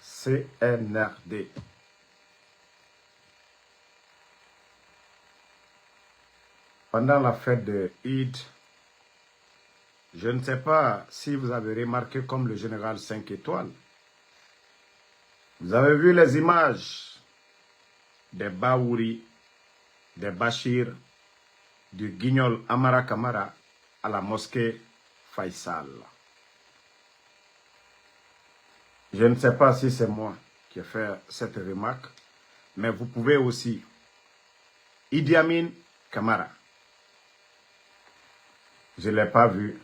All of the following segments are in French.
CNRD. Pendant la fête de Eid, je ne sais pas si vous avez remarqué comme le général 5 étoiles. Vous avez vu les images des Baouri, des Bachir, du guignol Amara Kamara à la mosquée Faisal. Je ne sais pas si c'est moi qui ai fait cette remarque, mais vous pouvez aussi. Idi Amin Kamara. Je ne l'ai pas vu.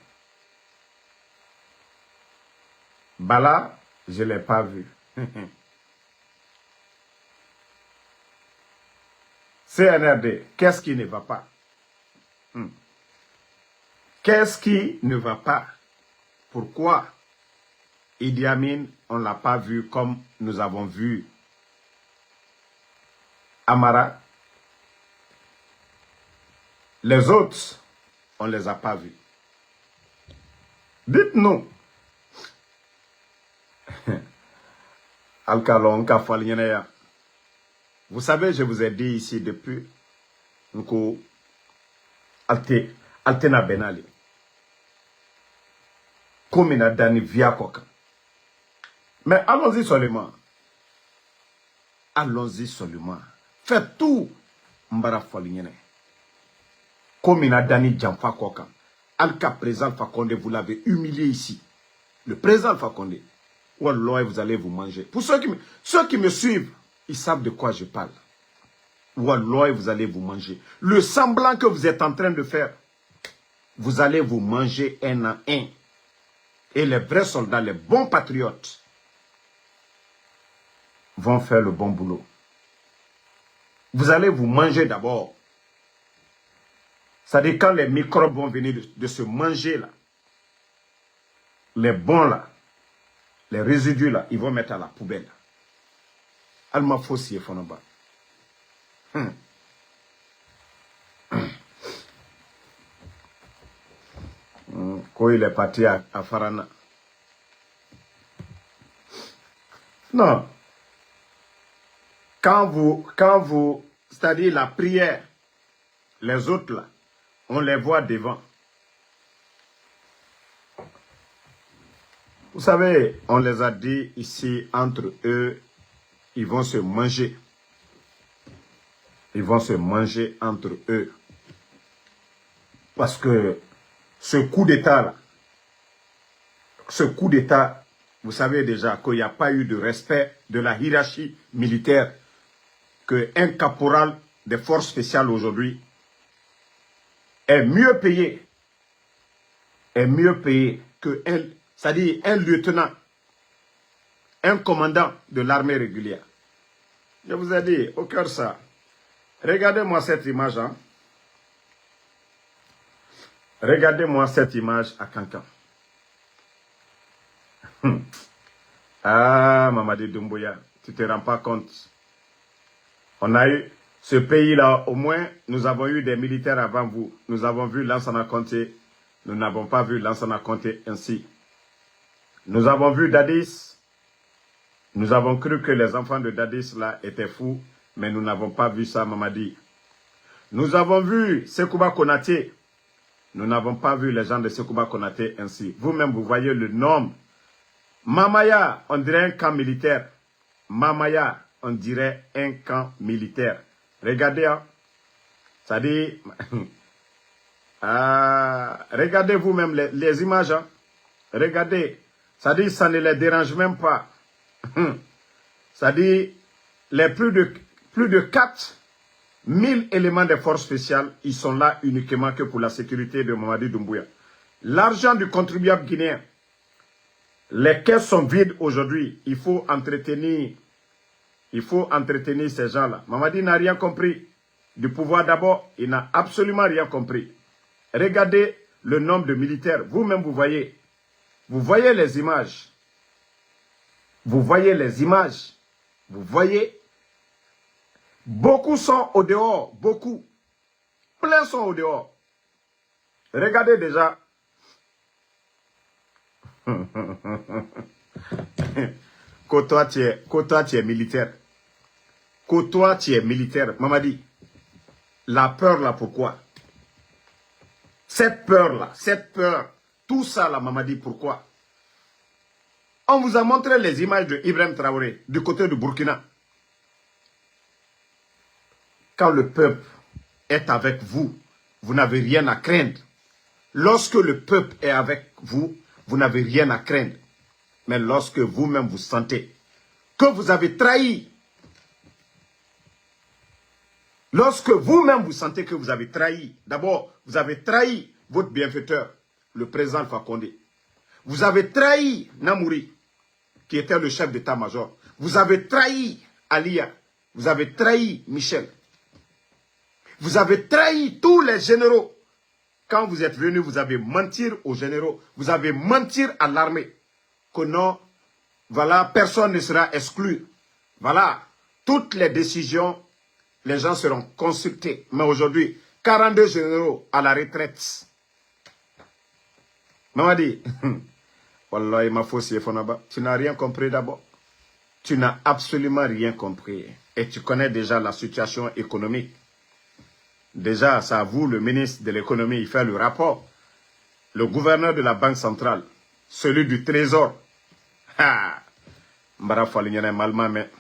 Bala, je ne l'ai pas vu. CNRD, qu'est-ce qui ne va pas? Qu'est-ce qui ne va pas? Pourquoi Idi Amin, on ne l'a pas vu comme nous avons vu Amara? Les autres, on ne les a pas vus. Dites-nous. Alkalon Kafalienea. Vous savez, je vous ai dit ici depuis que Altena Benali. Komina Dani Viakoka. Mais allons-y seulement. Allons-y seulement. Faites tout. Mbara Falienea. Komina Dani Djamfa Koka. Alka président Fakonde, vous l'avez humilié ici. Le président Fakonde. Wallah, vous allez vous manger. Pour ceux qui me suivent, ils savent de quoi je parle. Wallah, vous allez vous manger. Le semblant que vous êtes en train de faire, vous allez vous manger un à un. Et les vrais soldats, les bons patriotes, vont faire le bon boulot. Vous allez vous manger d'abord. C'est-à-dire quand les microbes vont venir de se manger là, les bons là, les résidus là, ils vont mettre à la poubelle. Alma Fossi et Fonaba. Quand il est parti à Farana. Non. Quand vous, c'est-à-dire la prière, les autres là, on les voit devant. Vous savez, on les a dit ici, entre eux, ils vont se manger. Ils vont se manger entre eux. Parce que ce coup d'État, vous savez déjà qu'il n'y a pas eu de respect de la hiérarchie militaire, qu'un caporal des forces spéciales aujourd'hui est mieux payé que c'est-à-dire un lieutenant, un commandant de l'armée régulière. Je vous ai dit, au cœur ça, regardez-moi cette image. Hein? Regardez-moi cette image à Kankan. Ah, Mamadi Doumbouya, tu ne te rends pas compte. On a eu ce pays-là, au moins, nous avons eu des militaires avant vous. Nous avons vu Lansana Conté. Nous n'avons pas vu Lansana Conté ainsi. Nous avons vu Dadis. Nous avons cru que les enfants de Dadis là étaient fous, mais nous n'avons pas vu ça, Mamadi. Nous avons vu Sekouba Konaté. Nous n'avons pas vu les gens de Sekouba Konaté ainsi. Vous-même, vous voyez le nombre. Mamaya, on dirait un camp militaire. Mamaya, on dirait un camp militaire. Regardez, hein. Ça dit... regardez vous-même les images. Hein. Regardez. Ça dit, ça ne les dérange même pas. Ça dit, les plus de 4000 éléments des forces spéciales, ils sont là uniquement que pour la sécurité de Mamadi Doumbouya. L'argent du contribuable guinéen, les caisses sont vides aujourd'hui. Il faut entretenir ces gens-là. Mamadi n'a rien compris. Du pouvoir d'abord, il n'a absolument rien compris. Regardez le nombre de militaires. Vous-même, vous voyez. Vous voyez les images. Vous voyez les images. Vous voyez. Beaucoup sont au dehors. Beaucoup. Plein sont au dehors. Regardez déjà. que toi, tu es militaire. Que toi, tu es militaire. Mamadi, la peur là, pourquoi? Cette peur, tout ça là, Mamadi, pourquoi? On vous a montré les images de Ibrahim Traoré du côté du Burkina. Quand le peuple est avec vous, vous n'avez rien à craindre. Lorsque le peuple est avec vous, vous n'avez rien à craindre. Mais lorsque vous-même vous sentez que vous avez trahi, lorsque vous-même vous sentez que vous avez trahi, d'abord, vous avez trahi votre bienfaiteur, le président Alpha Condé. Vous avez trahi Namouri, qui était le chef d'état-major. Vous avez trahi Alia. Vous avez trahi Michel. Vous avez trahi tous les généraux. Quand vous êtes venus, vous avez menti aux généraux. Vous avez menti à l'armée. Que non, voilà, personne ne sera exclu. Voilà, toutes les décisions, les gens seront consultés. Mais aujourd'hui, 42 généraux à la retraite. Mamadi, Wallah, ma fausse Fonaba, tu n'as rien compris d'abord. Tu n'as absolument rien compris. Et tu connais déjà la situation économique. Déjà, c'est à vous, le ministre de l'économie, il fait le rapport. Le gouverneur de la Banque centrale, celui du Trésor. Ah, Mbara Falignana Malma, mais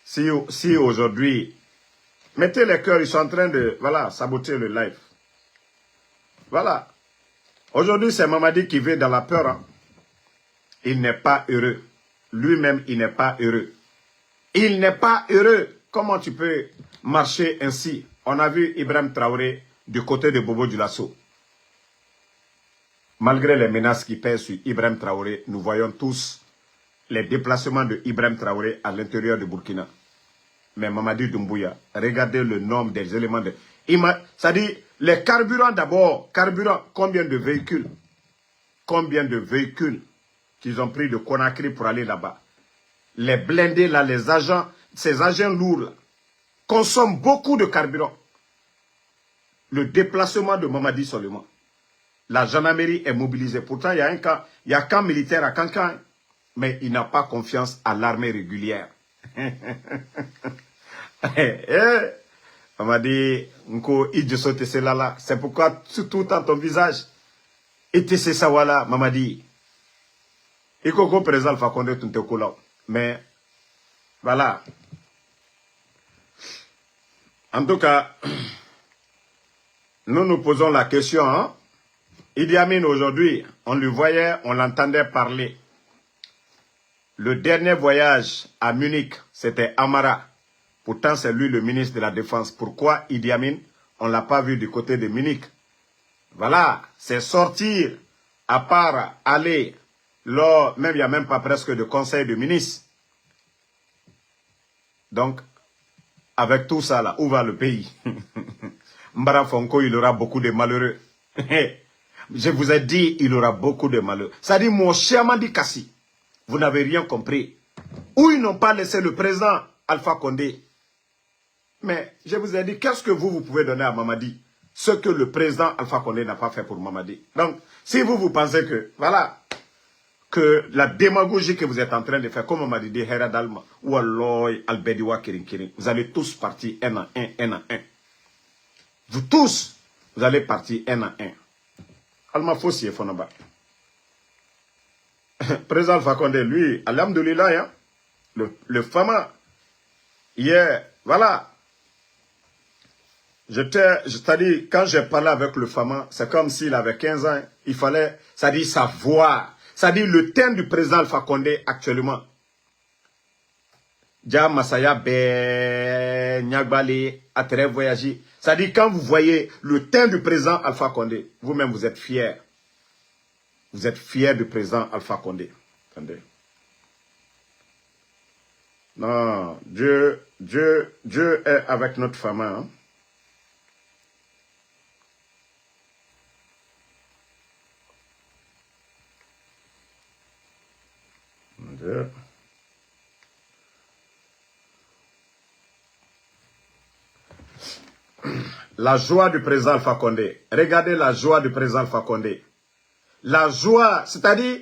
si aujourd'hui, mettez les cœurs, ils sont en train de, voilà, saboter le live. Voilà. Aujourd'hui, c'est Mamadi qui vit dans la peur. Hein. Il n'est pas heureux. Lui-même, il n'est pas heureux. Il n'est pas heureux. Comment tu peux marcher ainsi? On a vu Ibrahim Traoré du côté de Bobo Dioulasso. Malgré les menaces qui pèsent sur Ibrahim Traoré, nous voyons tous les déplacements de Ibrahim Traoré à l'intérieur de Burkina. Mais Mamadi Doumbouya, regardez le nombre des éléments de... C'est-à-dire, les carburants d'abord, combien de véhicules? Combien de véhicules qu'ils ont pris de Conakry pour aller là-bas? Les blindés là, les agents, ces agents lourds là, consomment beaucoup de carburant. Le déplacement de Mamadi seulement. La gendarmerie est mobilisée. Pourtant, il y a un camp, il y a un camp militaire à Kankan, mais il n'a pas confiance à l'armée régulière. Mamadi, c'est pourquoi tout dans ton visage. Et tu sais ça, voilà, Mamadi. Il faut qu'on présente Alpha Condé tout le coup. Mais, voilà. En tout cas, nous nous posons la question. Hein? Idi Amin aujourd'hui, on le voyait, on l'entendait parler. Le dernier voyage à Munich, c'était Amara. Pourtant, c'est lui le ministre de la Défense. Pourquoi Idi Amin, on ne l'a pas vu du côté de Munich? Voilà, c'est sortir, à part aller, là, même il n'y a même pas presque de conseil de ministre. Donc, avec tout ça là, où va le pays? Mbara Fonko, il aura beaucoup de malheureux. Je vous ai dit, il aura beaucoup de malheureux. Ça dit, mon cher Mandi Kassi, vous n'avez rien compris. Où ils n'ont pas laissé le président Alpha Condé. Mais je vous ai dit, qu'est-ce que vous pouvez donner à Mamadi? Ce que le président Alpha Condé n'a pas fait pour Mamadi. Donc, si vous pensez que, voilà, que la démagogie que vous êtes en train de faire, comme Mamadi dit, Hera Dalma, ou Aloy, Albediwa, Kirin Kirin, vous allez tous partir un à un. Vous tous, vous allez partir un à un. Alma Fossi et Fonaba. Président Alpha Condé, lui, alhamdoulilah, hein, le fama, hier, voilà. C'est-à-dire, quand j'ai parlé avec le fama, c'est comme s'il avait 15 ans, il fallait, c'est-à-dire sa voix, c'est-à-dire le thème du président Alpha Condé actuellement. Dja Masaya Be Nyagbali Atere Voyager. C'est-à-dire, quand vous voyez le thème du président Alpha Condé, vous-même vous êtes fiers. Vous êtes fiers du président Alpha Condé. Attendez. Non, Dieu est avec notre femme. Hein? Dieu. La joie du président Alpha Condé. Regardez la joie du président Alpha Condé. La joie, c'est-à-dire,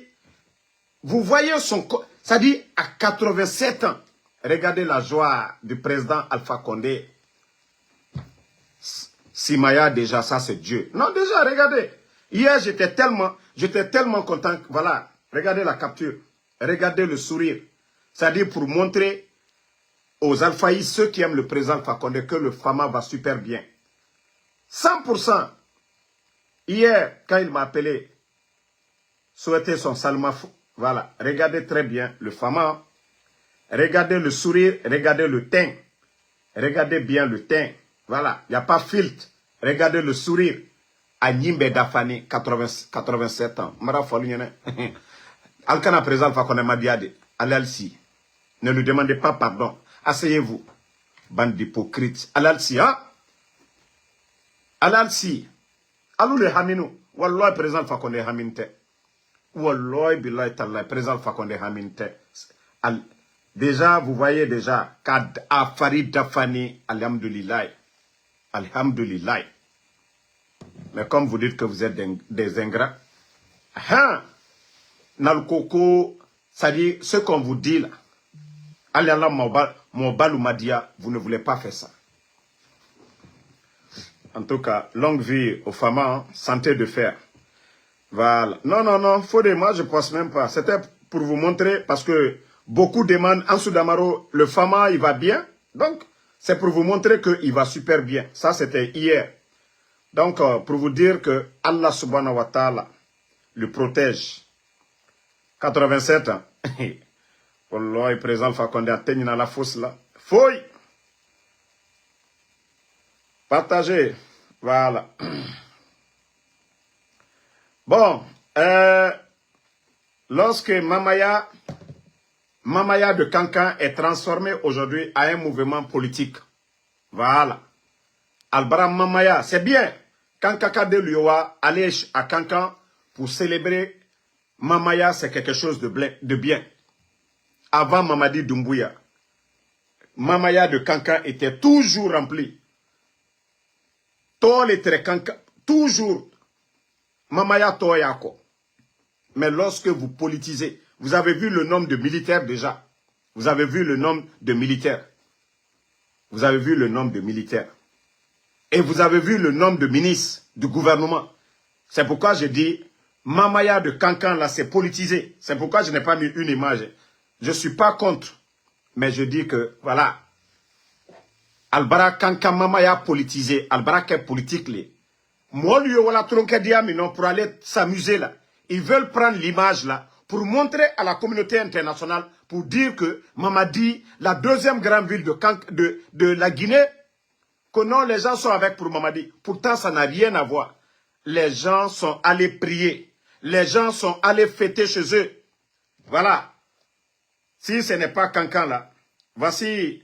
vous voyez son corps, c'est-à-dire à 87 ans, regardez la joie du président Alpha Condé. Simaya, déjà, ça c'est Dieu. Non, déjà, regardez. Hier, j'étais tellement content. Voilà, regardez la capture. Regardez le sourire. C'est-à-dire pour montrer aux alphaïs, ceux qui aiment le président Alpha Condé, que le FAMA va super bien. 100%. Hier, quand il m'a appelé, souhaiter son salement, voilà, regardez très bien le FAMA. Regardez le sourire, regardez le teint. Regardez bien le teint. Voilà, il n'y a pas filtre. Regardez le sourire. Agnimbe Dafani, 87 ans. Mara Folunyene. Alkana présent Fakone Madiade. Alalsi. Ne lui demandez pas pardon. Asseyez-vous. Bande d'hypocrites. Alalsi, hein? Alalsi. Alou le Haminou. Wallah présent Fakone Haminte. Wallah billahi tallah présent Fakone Haminte. Déjà, vous voyez déjà, Kad Afari Dafani, alhamdulillah. Alhamdulillah. Mais comme vous dites que vous êtes des ingrats, hein, Nalkoko, c'est-à-dire ce qu'on vous dit là, allez là, mon baloumadia, vous ne voulez pas faire ça. En tout cas, longue vie aux femmes, hein, santé de fer. Voilà. Non, non, non, moi je ne pense même pas. C'était pour vous montrer, parce que beaucoup demandent, en Soudamaro, le Fama, il va bien. Donc, c'est pour vous montrer qu'il va super bien. Ça, c'était hier. Donc, pour vous dire que Allah subhanahu wa ta'ala le protège. 87 ans. Wallah, il présente Fakonde atteigne dans la fosse là. Fouille. Partagez. Voilà. Bon. Lorsque Mamaya de Kankan est transformé aujourd'hui en un mouvement politique. Voilà. Albara Mamaya, c'est bien. Quand Kaka de Lyoa allait à Kankan pour célébrer Mamaya, c'est quelque chose de bien. Avant Mamadi Doumbouya, Mamaya de Kankan était toujours rempli. Tous les Kankan, toujours. Mamaya Toyako. Mais lorsque vous politisez, vous avez vu le nombre de militaires déjà. Vous avez vu le nombre de militaires. Vous avez vu le nombre de militaires. Et vous avez vu le nombre de ministres du gouvernement. C'est pourquoi je dis, Mamaya de Kankan, là, c'est politisé. C'est pourquoi je n'ai pas mis une image. Je ne suis pas contre. Mais je dis que, voilà. Albara Kankan Mamaya politisé. Albara qui est politique, là. Moi, lui, voilà, tronqué diamant pour aller s'amuser, là. Ils veulent prendre l'image, là, pour montrer à la communauté internationale, pour dire que Mamadi, la deuxième grande ville de la Guinée, que non, les gens sont avec pour Mamadi. Pourtant, ça n'a rien à voir. Les gens sont allés prier. Les gens sont allés fêter chez eux. Voilà. Si ce n'est pas Kankan là, voici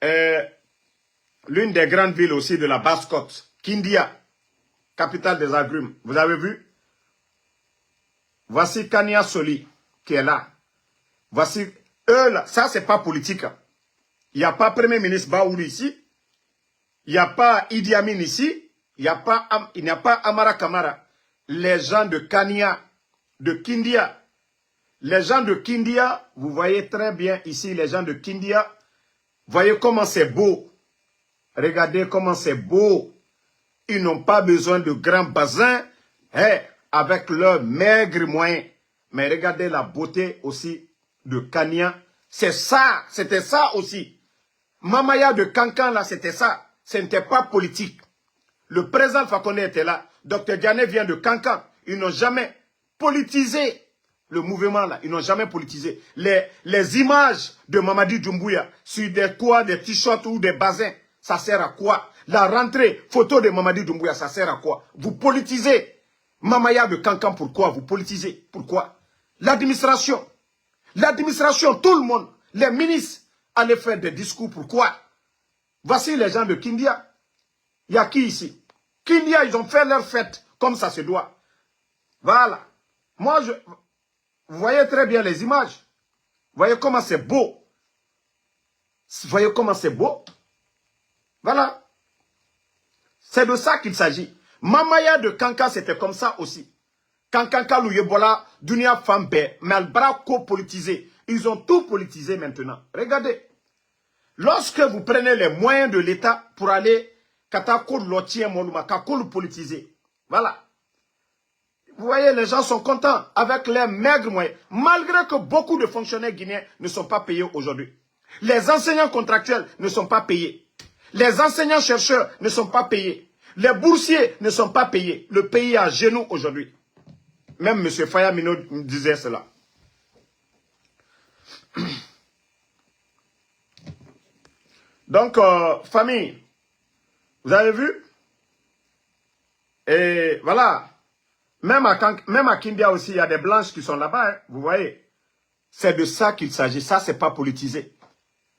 l'une des grandes villes aussi de la Basse-Côte, Kindia, capitale des agrumes. Vous avez vu? Voici Kania Soli qui est là. Voici eux là. Ça, c'est pas politique. Il n'y a pas Premier ministre Baouli ici. Il n'y a pas Idi Amin ici. Il n'y a pas Amara Kamara. Les gens de Kania, de Kindia. Les gens de Kindia, vous voyez très bien ici, les gens de Kindia. Voyez comment c'est beau. Regardez comment c'est beau. Ils n'ont pas besoin de grands bassins. Avec leurs maigres moyens. Mais regardez la beauté aussi de Kania. C'est ça, c'était ça aussi. Mamaya de Kankan, là, c'était ça. Ce n'était pas politique. Le président Fakonde était là. Dr Diané vient de Kankan. Ils n'ont jamais politisé le mouvement, là. Ils n'ont jamais politisé. Les images de Mamadi Doumbouya sur des toits, des t-shirts ou des bassins, ça sert à quoi? La rentrée, photo de Mamadi Doumbouya, ça sert à quoi? Vous politisez. Mamaya de Kankan, pourquoi vous politisez? Pourquoi? L'administration. L'administration, tout le monde, les ministres allaient faire des discours. Pourquoi? Voici les gens de Kindia. Il y a qui ici? Kindia, ils ont fait leur fête comme ça se doit. Voilà. Moi, vous voyez très bien les images. Vous voyez comment c'est beau. Vous voyez comment c'est beau. Voilà. C'est de ça qu'il s'agit. Mamaya de Kanka, c'était comme ça aussi. Kankanka Yebola, Dunia Fambe, mais Albra co-politisé. Ils ont tout politisé maintenant. Regardez. Lorsque vous prenez les moyens de l'État pour aller Katako Lotien Moluma, Kako politiser. Voilà. Vous voyez, les gens sont contents avec les maigres moyens. Malgré que beaucoup de fonctionnaires guinéens ne sont pas payés aujourd'hui. Les enseignants contractuels ne sont pas payés. Les enseignants-chercheurs ne sont pas payés. Les boursiers ne sont pas payés. Le pays est à genoux aujourd'hui. Même M. Fayamino disait cela. Donc, famille, vous avez vu? Et voilà. Même à Kindia aussi, il y a des blanches qui sont là-bas, hein, vous voyez. C'est de ça qu'il s'agit. Ça, c'est pas politisé.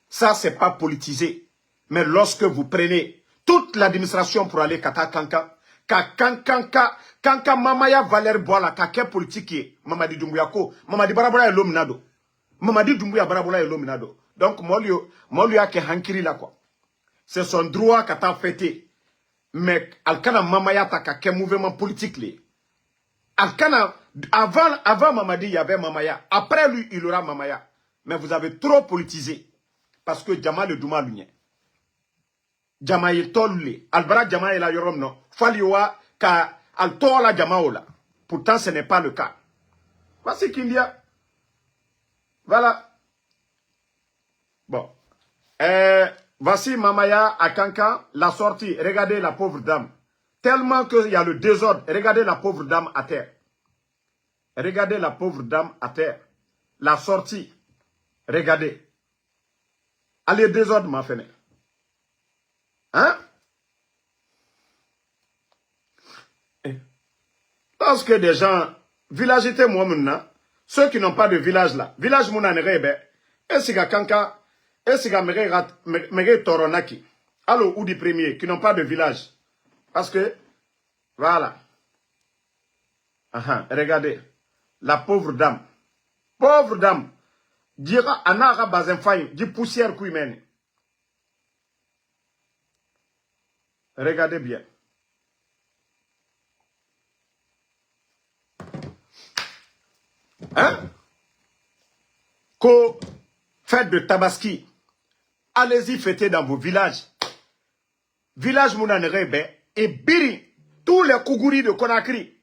Ça, c'est pas politisé. Mais lorsque vous prenez toute l'administration pour aller Kata Kanka, Kanka Mamaya Valer Boala, Kake politique, Mamadi Doumbouya Mamadi Barabola et Lominado. Mamadi Doumbouya Barabola et Lominado. Donc, moi, lui a que hankiri là, quoi. C'est son droit Kata fêté. Mais, Alkana Mamaya ta Kake mouvement politique, li. Alkana, avant Mamadi, il y avait Mamaya. Après lui, il y aura Mamaya. Mais vous avez trop politisé. Parce que Djama le Douma l'unien. Djama il tolle. Albara Djama il a yorom non. Faliwa ka al tola Djama ola. Pourtant, ce n'est pas le cas. Voici Kindia. Voilà. Bon. Voici Mamaya à Kankan, la sortie. Regardez la pauvre dame. Tellement qu'il y a le désordre. Regardez la pauvre dame à terre. Regardez la pauvre dame à terre. La sortie. Regardez. Allez, désordre, ma fenêtre. Hein? Lorsque des gens, villagetés moi maintenant, ceux qui n'ont pas de village là, village mouna nerebe, esiga kanka, esiga mere toronaki, allo ou du premier, qui n'ont pas de village. Parce que, voilà. Regardez, la pauvre dame, dira anara bazen faim, dit poussière kuimeni. Regardez bien. Hein? Ko fête de Tabaski. Allez-y fêter dans vos villages. Village Mounanerebe et Biri. Tous les Kougouri de Conakry.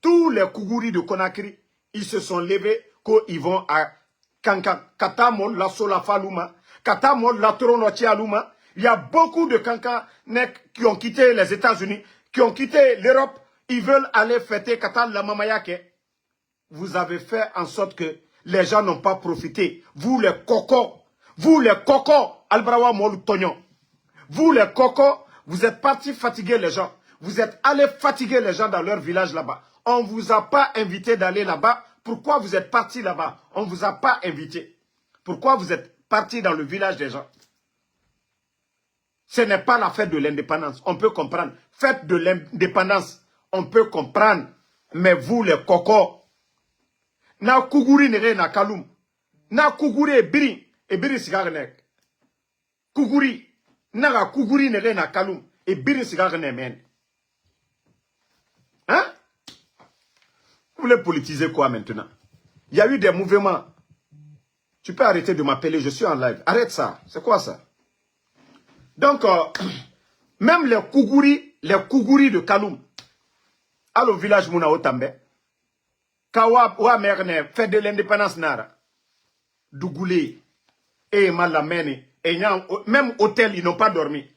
Tous les Kougouri de Conakry. Ils se sont levés quand ils vont à Kankan. Katamol, la Solafaluma. Katamol, la Toronotialuma. Il y a beaucoup de Kankanek qui ont quitté les États-Unis, qui ont quitté l'Europe. Ils veulent aller fêter Katal la Mamayake. Vous avez fait en sorte que les gens n'ont pas profité. Vous les cocos, Albrawa Molu Tognon. Vous les cocos, vous êtes partis fatiguer les gens. Vous êtes allés fatiguer les gens dans leur village là-bas. On ne vous a pas invité d'aller là-bas. Pourquoi vous êtes partis là-bas? On ne vous a pas invité. Pourquoi vous êtes partis dans le village des gens? Ce n'est pas la fête de l'indépendance. On peut comprendre. Fête de l'indépendance, on peut comprendre. Mais vous les cocos, na Kougouri nere na Kaloum. Na Kougouri e biri sigarnek. Kougouri. Na Kougouri nere na Kaloum. E biri sigarnek men. Hein? Vous voulez politiser quoi maintenant? Il y a eu des mouvements. Tu peux arrêter de m'appeler, je suis en live. Arrête ça. C'est quoi ça? Donc, même les Kougouri de Kaloum, à le village Mouna Otambe, Kawa Merne, fête de l'indépendance Nara, Dougoulé, et Malamene, et même hôtel, ils n'ont pas dormi.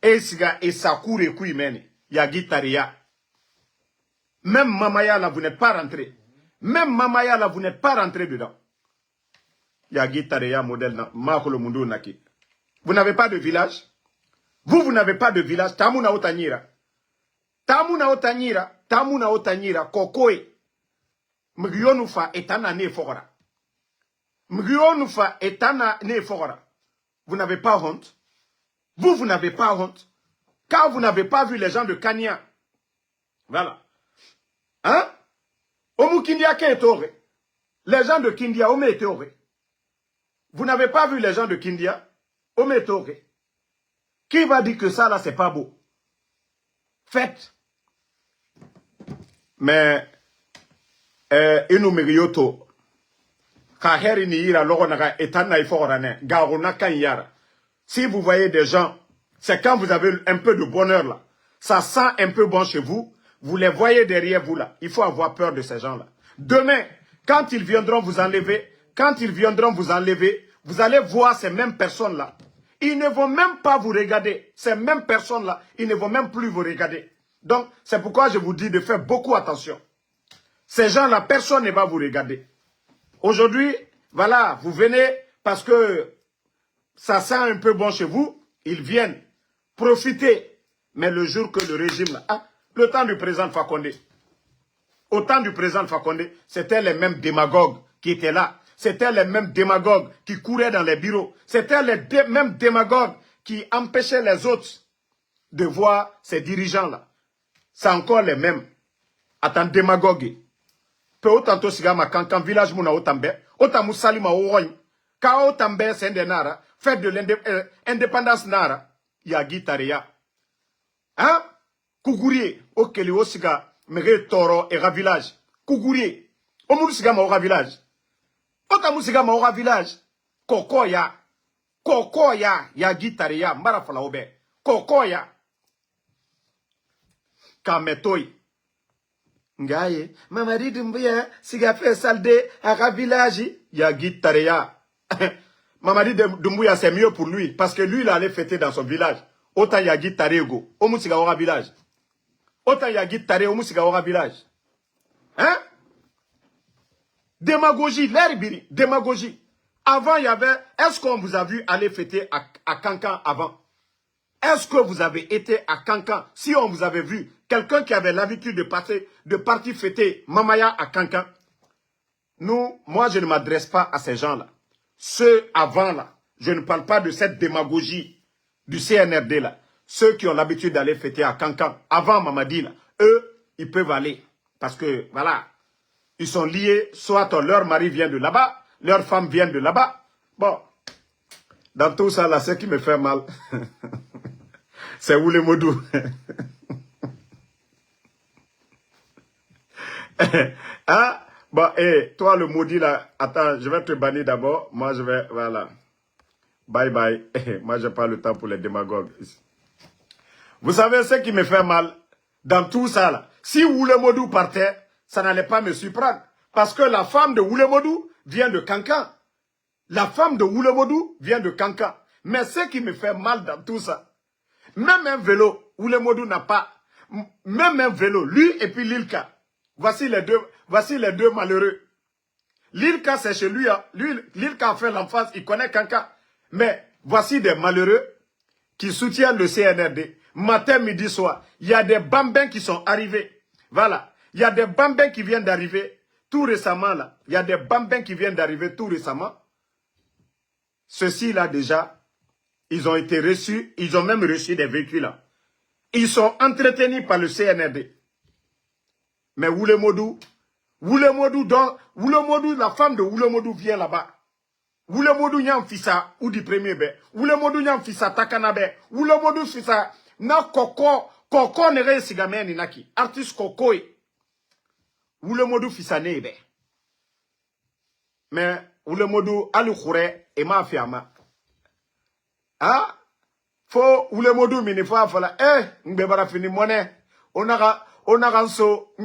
Et Siga, et Sakour et Kouimene, Yagi Taria. Même Mamaya là, vous n'êtes pas rentré. Même Mamaya là, vous n'êtes pas rentré dedans. Yagi Taria, modèle, Makolo Mundo Naki. Vous n'avez pas de village? Vous n'avez pas de village. Tamuna Otanyira. Tamuna Otanyira, Kokoe. Mgionufa etana ne fogora. Mgionufa etana ne fogora. Vous n'avez pas honte? Vous n'avez pas honte? Car vous n'avez pas vu les gens de Kanya. Voilà. Hein? Omu Kindia ke etore. Les gens de Kindia, ome etore. Vous n'avez pas vu les gens de Kindia? Ome etore. Qui va dire que ça là c'est pas beau? Faites. Mais inu miriyoto ka heri ni ira logo naga etana iforane garona kanyara. Si vous voyez des gens, c'est quand vous avez un peu de bonheur là, ça sent un peu bon chez vous, vous les voyez derrière vous là. Il faut avoir peur de ces gens là. Demain, quand ils viendront vous enlever, vous allez voir ces mêmes personnes là. Ils ne vont même pas vous regarder. Ces mêmes personnes là, ils ne vont même plus vous regarder. Donc, c'est pourquoi je vous dis de faire beaucoup attention. Ces gens-là, personne ne va vous regarder. Aujourd'hui, voilà, vous venez parce que ça sent un peu bon chez vous. Ils viennent profiter. Mais le jour que le régime, là, le temps du président Fakonde, au temps du président Fakonde, c'était les mêmes démagogues qui étaient là. C'était les mêmes démagogues qui couraient dans les bureaux. C'était les mêmes démagogues qui empêchaient les autres de voir ces dirigeants-là. C'est encore les mêmes. Attends, démagogue. Peu autant sigama quand village mouna otambe, otamu salima ouroy. Ka otambe sende nara, fête de l'indépendance nara, yagi taria. Hein? Kougourier, okeli osiga, mere toro era village. Kougourier, omu sigama ora village. Otamu sigama ora village. Kokoya, yagi taria, marafala obe. Kokoya. Kametoy. Ngaye, Mamadi Doumbouya, siga fait salde, à village, yagi taria. Mamadi Doumbouya, c'est mieux pour lui, parce que lui, il allait fêter dans son village. Autant yagi tarego, omu siga ora village. Autant yagi tare, omu siga ora village. Hein? Démagogie, l'herbiri, démagogie. Avant, il y avait, est-ce qu'on vous a vu aller fêter à Cancan avant? Est-ce que vous avez été à Cancan? Si on vous avait vu, quelqu'un qui avait l'habitude de partir fêter Mamaya à Cancan, moi, je ne m'adresse pas à ces gens-là. Ceux avant là, je ne parle pas de cette démagogie du CNRD là. Ceux qui ont l'habitude d'aller fêter à Cancan, avant Mamadi là, eux, ils peuvent aller. Parce que, voilà, ils sont liés, soit leur mari vient de là-bas, leur femme vient de là-bas. Bon, dans tout ça là, ce qui me fait mal, c'est Oulemodou. Hein? Bon, toi le maudit là, attends, je vais te bannir d'abord. Moi je vais, voilà. Bye bye. Moi je n'ai pas le temps pour les démagogues. Vous savez ce qui me fait mal dans tout ça là? Si Oulemodou partait, ça n'allait pas me surprendre. Parce que la femme de Oulemodou vient de Cancan. La femme de Oulemodou vient de Cancan. Mais ce qui me fait mal dans tout ça, même un vélo, Oulemodou n'a pas, même un vélo, lui et puis Lilka. Voici les deux malheureux. Lilka, c'est chez lui, hein. Lui, Lilka a fait l'enfance, il connaît Cancan. Mais voici des malheureux qui soutiennent le CNRD. Matin, midi, soir. Il y a des bambins qui sont arrivés. Voilà. Il y a des bambins qui viennent d'arriver tout récemment, là. Il y a des bambins qui viennent d'arriver tout récemment. Ceux-ci, là, déjà, ils ont été reçus. Ils ont même reçu des véhicules, là. Ils sont entretenus par le CNRD. Mais Oulemodou, la femme de Oulemodou vient là-bas. Oulemodou nyam fisa ou du premier be. Oulemodou nyam fisa takanabe. Oulemodou fisa na koko nere sigame ni naki. Artiste kokoi. Oulemodou fisa nebe. Mais Oulemodou alu khure e ma fiama. Ah? Fo Oulemodou mini fa fala ngbebara fini monnaie. Onaga so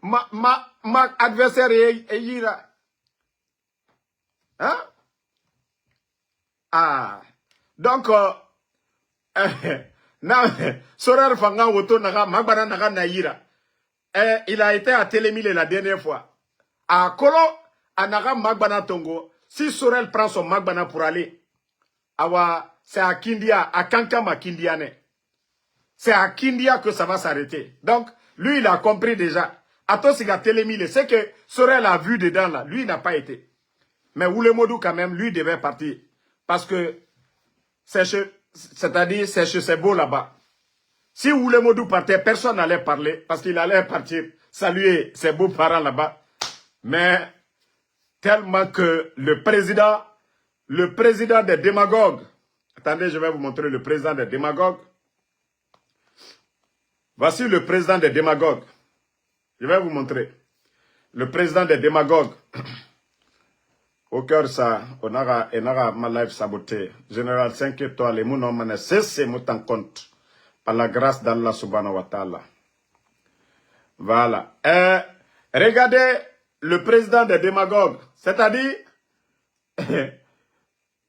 ma adversaire e yira. Hein? Ah, donc, Sorar Fanga Woto Naga, Magbana Naga Naïra, il a été à Télémile la dernière fois. À Kolo, à Naga Magbana Tongo, si Sorel prend son Magbana pour aller, c'est à Kindia, à Kankama Kindiane. C'est à Kindia que ça va s'arrêter. Donc, lui, il a compris déjà. Atos, il a Télémile. C'est que Sorel a vu dedans là. Lui, il n'a pas été. Mais Oulemodou, quand même, lui, devait partir. Parce que, c'est-à-dire, c'est chez ses beaux là-bas. Si Oulemodou partait, personne n'allait parler, parce qu'il allait partir saluer ses beaux-parents là-bas. Mais, tellement que le président des démagogues, attendez, je vais vous montrer le président des démagogues. Voici le président des démagogues. Je vais vous montrer. le président des démagogues. Au cœur, ça, on aura ma life sabotée. Général 5 étoiles, et mon nom, c'est mon compte. Par la grâce d'Allah subhanahu wa ta'ala. Voilà. Regardez le président des démagogues. C'est-à-dire,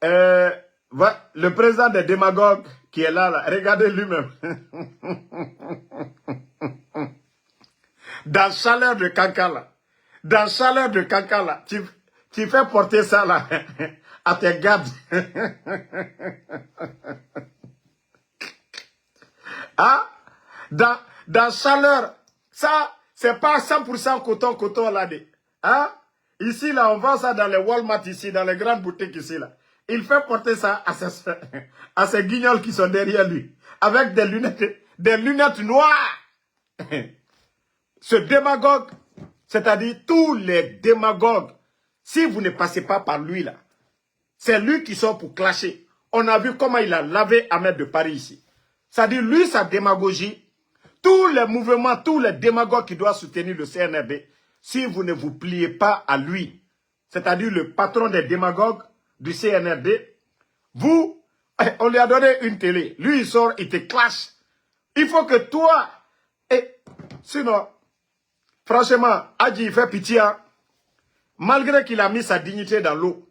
le président des démagogues qui est là, regardez lui-même. Dans chaleur de Kankala. Dans chaleur de Kankala. Tu fais porter ça là à tes gardes. Ah, dans chaleur, ça, c'est pas 100% coton là. Hein? Ici, là, on vend ça dans les Walmart, ici, dans les grandes boutiques ici, là. Il fait porter ça à ces guignols qui sont derrière lui, avec des lunettes noires. Ce démagogue, c'est-à-dire tous les démagogues, si vous ne passez pas par lui, là, c'est lui qui sort pour clasher. On a vu comment il a lavé Ahmed de Paris ici. C'est-à-dire, lui, sa démagogie, tous les mouvements, tous les démagogues qui doivent soutenir le CNRD, si vous ne vous pliez pas à lui, c'est-à-dire le patron des démagogues du CNRD, vous, on lui a donné une télé. Lui, il sort, il te clash. Il faut que toi, sinon, franchement, Adji, il fait pitié, hein. Malgré qu'il a mis sa dignité dans l'eau,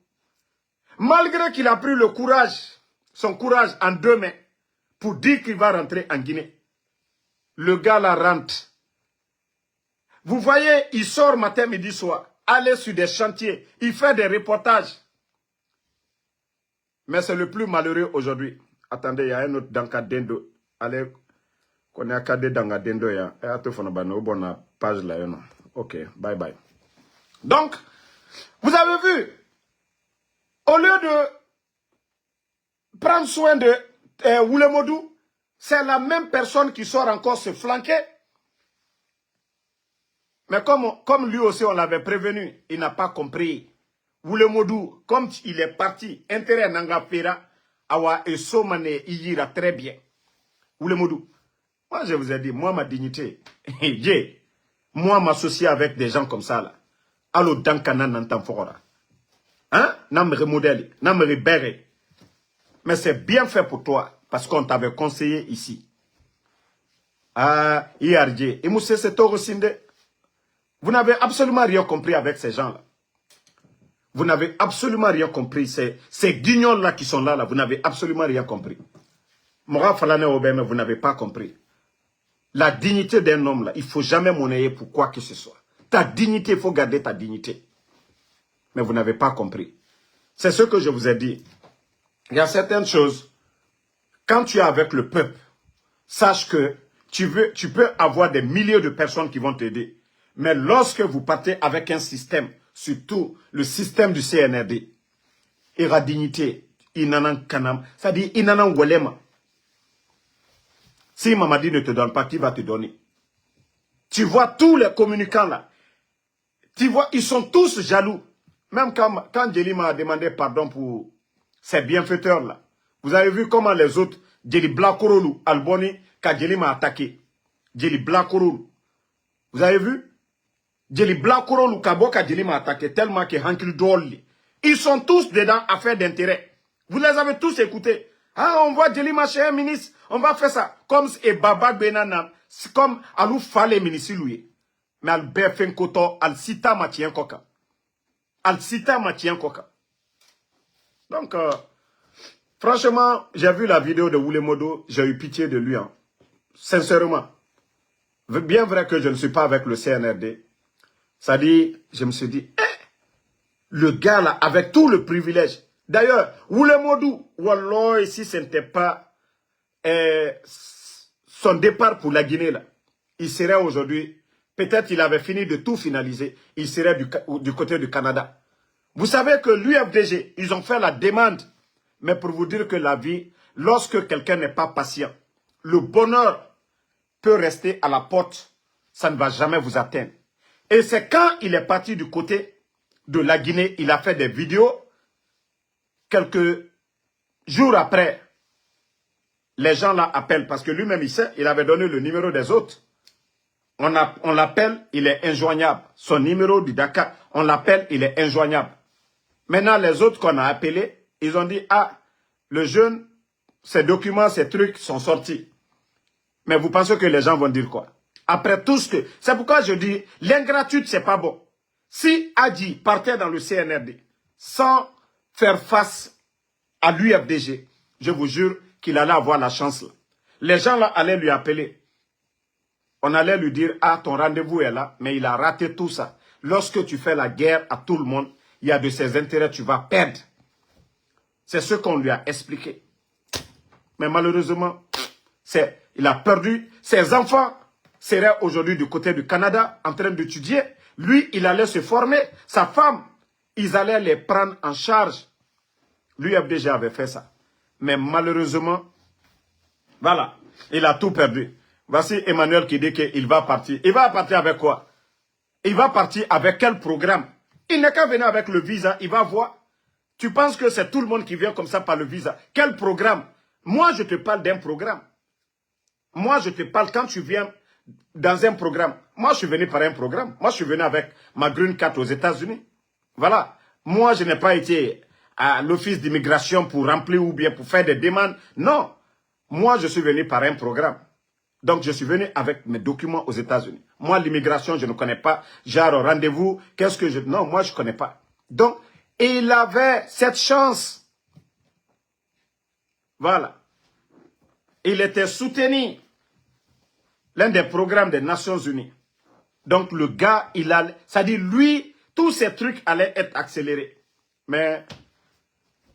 malgré qu'il a pris le courage, son courage en 2 mains, pour dire qu'il va rentrer en Guinée. Le gars là rentre. Vous voyez, il sort matin, midi, soir, aller sur des chantiers, il fait des reportages. Mais c'est le plus malheureux aujourd'hui. Attendez, il y a un autre Dankadendo. Allez, qu'on est à Kade Dankadendo, il y a un autre page là. Ok, bye bye. Donc, vous avez vu, au lieu de prendre soin de Wulemodou, c'est la même personne qui sort encore se flanquer. Mais comme lui aussi on l'avait prévenu, il n'a pas compris. Wulemodou, comme il est parti, intérêt Nangapera, Awa et Somane ira très bien. Wulemodou, moi je vous ai dit, moi ma dignité, moi m'associer avec des gens comme ça là. Allo Dankana Nantanfora. Hein? Namre modèle, namre béré. Mais c'est bien fait pour toi, parce qu'on t'avait conseillé ici. Ah, IRJ, et Moussé Setoro Sinde, vous n'avez absolument rien compris avec ces gens-là. Vous n'avez absolument rien compris. Ces guignols-là qui sont là, vous n'avez absolument rien compris. Mora Falane Obeme, vous n'avez pas compris. La dignité d'un homme, là, il ne faut jamais monnayer pour quoi que ce soit. Ta dignité, il faut garder ta dignité. Mais vous n'avez pas compris. C'est ce que je vous ai dit. Il y a certaines choses, quand tu es avec le peuple, sache que tu peux avoir des milliers de personnes qui vont t'aider. Mais lorsque vous partez avec un système, surtout le système du CNRD, il y a dignité, inanan kanam, c'est-à-dire inanan walema. Si Mamadi ne te donne pas, qui va te donner? Tu vois tous les communicants là, tu vois, ils sont tous jaloux. Même quand Djeli m'a demandé pardon pour ces bienfaiteurs là, vous avez vu comment les autres, Djeli Blakorolu, Alboni, quand Djeli m'a attaqué, Djeli Blakorolu, vous avez vu? Djeli Blakorolu, Kaboka Djeli m'a attaqué tellement que Hankil Dolly. Ils sont tous dedans affaires d'intérêt. Vous les avez tous écoutés. Ah, on voit Djeli Maché, ministre, on va faire ça. Comme et Baba Benana, comme Alou Fale ministre lui. Mais al befen koto, al sita matien koka. Al sita matien koka. Donc, franchement, j'ai vu la vidéo de Wulemodo, j'ai eu pitié de lui. Hein. Sincèrement. Bien vrai que je ne suis pas avec le CNRD. Ça dit, je me suis dit, le gars là, avec tout le privilège. D'ailleurs, Wulemodou, Wallah, si ce n'était pas son départ pour la Guinée, là, il serait aujourd'hui, peut-être il avait fini de tout finaliser, il serait du côté du Canada. Vous savez que l'UFDG, ils ont fait la demande, mais pour vous dire que la vie, lorsque quelqu'un n'est pas patient, le bonheur peut rester à la porte, ça ne va jamais vous atteindre. Et c'est quand il est parti du côté de la Guinée, il a fait des vidéos. Quelques jours après, les gens là appellent parce que lui-même il sait, il avait donné le numéro des autres. On l'appelle, il est injoignable. Son numéro du Dakar, on l'appelle, il est injoignable. Maintenant, les autres qu'on a appelés, ils ont dit, ah, le jeune, ses documents, ses trucs sont sortis. Mais vous pensez que les gens vont dire quoi? Après tout ce que... C'est pourquoi je dis, l'ingratitude, c'est pas bon. Si Adji partait dans le CNRD sans faire face à l'UFDG, je vous jure qu'il allait avoir la chance là. Les gens là allaient lui appeler. On allait lui dire, ah, ton rendez-vous est là, mais il a raté tout ça. Lorsque tu fais la guerre à tout le monde, il y a de ses intérêts, tu vas perdre. C'est ce qu'on lui a expliqué. Mais malheureusement, il a perdu. Ses enfants seraient aujourd'hui du côté du Canada en train d'étudier. Lui, il allait se former. Sa femme, ils allaient les prendre en charge. L'UFDG avait fait ça. Mais malheureusement, voilà, il a tout perdu. Voici Emmanuel qui dit qu'il va partir. Il va partir avec quoi? Il va partir avec quel programme? Il n'est qu'à venir avec le visa, il va voir. Tu penses que c'est tout le monde qui vient comme ça par le visa? Quel programme? Moi, je te parle d'un programme. Moi, je te parle quand tu viens dans un programme. Moi, je suis venu par un programme. Moi, je suis venu avec ma green card aux États-Unis. Voilà. Moi, je n'ai pas été à l'office d'immigration pour remplir ou bien pour faire des demandes. Non. Moi, je suis venu par un programme. Donc, je suis venu avec mes documents aux États-Unis. Moi, l'immigration, je ne connais pas. Genre, rendez-vous, qu'est-ce que je... Non, moi, je ne connais pas. Donc, il avait cette chance. Voilà. Il était soutenu. L'un des programmes des Nations Unies. Donc, le gars, il a... C'est-à-dire, lui, tous ces trucs allaient être accélérés. Mais,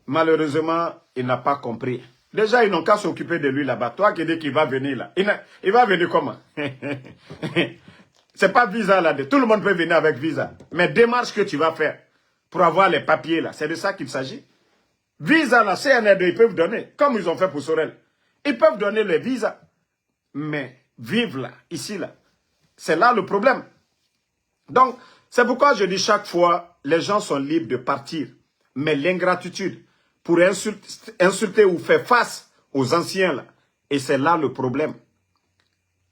malheureusement, il n'a pas compris. Déjà, ils n'ont qu'à s'occuper de lui là-bas. Toi qui dis qu'il va venir là. Il va venir comment? C'est pas visa là. Tout le monde peut venir avec visa. Mais démarche que tu vas faire pour avoir les papiers là, c'est de ça qu'il s'agit. Visa là, CNRD, ils peuvent donner. Comme ils ont fait pour Sorel. Ils peuvent donner les visas. Mais vivre là, ici là, c'est là le problème. Donc, c'est pourquoi je dis chaque fois, les gens sont libres de partir. Mais l'ingratitude, pour insulter ou faire face aux anciens là, et c'est là le problème.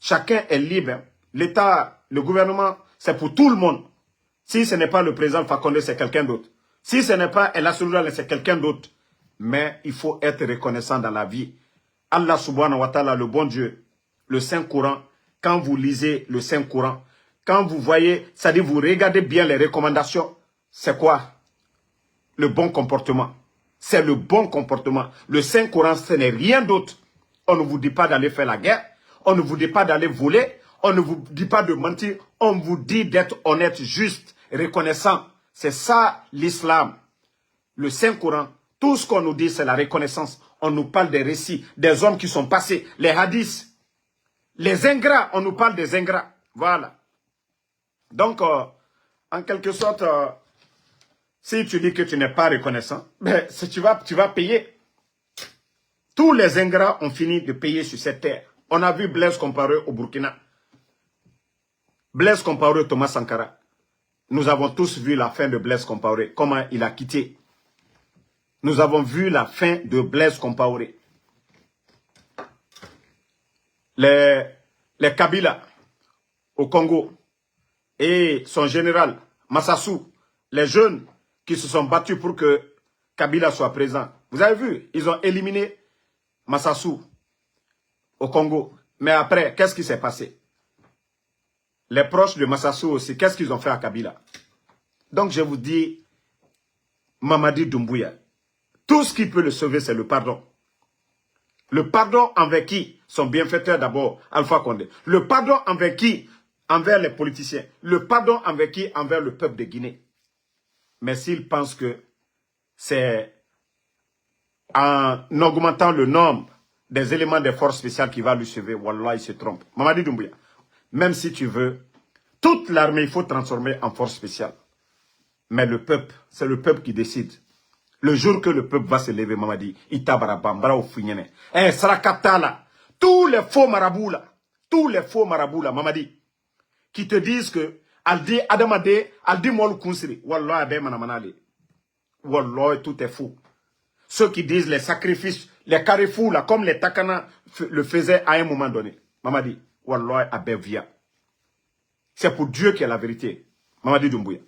Chacun est libre. L'État, le gouvernement, c'est pour tout le monde. Si ce n'est pas le président Fakonde, c'est quelqu'un d'autre. Si ce n'est pas El Assoulou, c'est quelqu'un d'autre. Mais il faut être reconnaissant dans la vie. Allah subhanahu wa ta'ala, le bon Dieu, le Saint-Coran, quand vous lisez le Saint-Coran, quand vous voyez, c'est-à-dire vous regardez bien les recommandations, c'est quoi? Le bon comportement. C'est le bon comportement. Le Saint-Coran, ce n'est rien d'autre. On ne vous dit pas d'aller faire la guerre. On ne vous dit pas d'aller voler. On ne vous dit pas de mentir. On vous dit d'être honnête, juste, reconnaissant. C'est ça l'islam. Le Saint-Coran, tout ce qu'on nous dit, c'est la reconnaissance. On nous parle des récits, des hommes qui sont passés, les hadiths. Les ingrats, on nous parle des ingrats. Voilà. Donc, en quelque sorte, si tu dis que tu n'es pas reconnaissant, ben, tu vas payer. Tous les ingrats ont fini de payer sur cette terre. On a vu Blaise Compaoré au Burkina. Blaise Compaoré, Thomas Sankara. Nous avons tous vu la fin de Blaise Compaoré, comment il a quitté. Nous avons vu la fin de Blaise Compaoré. Les Kabila au Congo et son général Massassou, les jeunes qui se sont battus pour que Kabila soit présent. Vous avez vu, ils ont éliminé Massassou au Congo. Mais après, qu'est-ce qui s'est passé? Les proches de Massassou aussi, qu'est-ce qu'ils ont fait à Kabila? Donc je vous dis, Mamadi Doumbouya, tout ce qui peut le sauver, c'est le pardon. Le pardon envers qui? Son bienfaiteur d'abord, Alpha Condé. Le pardon envers qui? Envers les politiciens. Le pardon envers qui? Envers le peuple de Guinée. Mais s'il pense que c'est en augmentant le nombre des éléments des forces spéciales qui va lui sauver, wallah, il se trompe. Mamadi Doumbouya, même si tu veux, toute l'armée, il faut transformer en force spéciale. Mais le peuple, c'est le peuple qui décide. Le jour que le peuple va se lever, Mamadi, Itabarabambara ou Finyene. Eh, Sarakata là, tous les faux marabouts là, Mamadi, qui te disent que, Aldi Adamade, Aldi Mol Kunsiri, Wallah, Abe Manamanali. Wallah, tout est faux. Ceux qui disent les sacrifices, les carrefours là, comme les Takana le faisaient à un moment donné. Mamadi, Wallah, Abe Via. C'est pour Dieu qui est la vérité. Mamadi Doumbouya.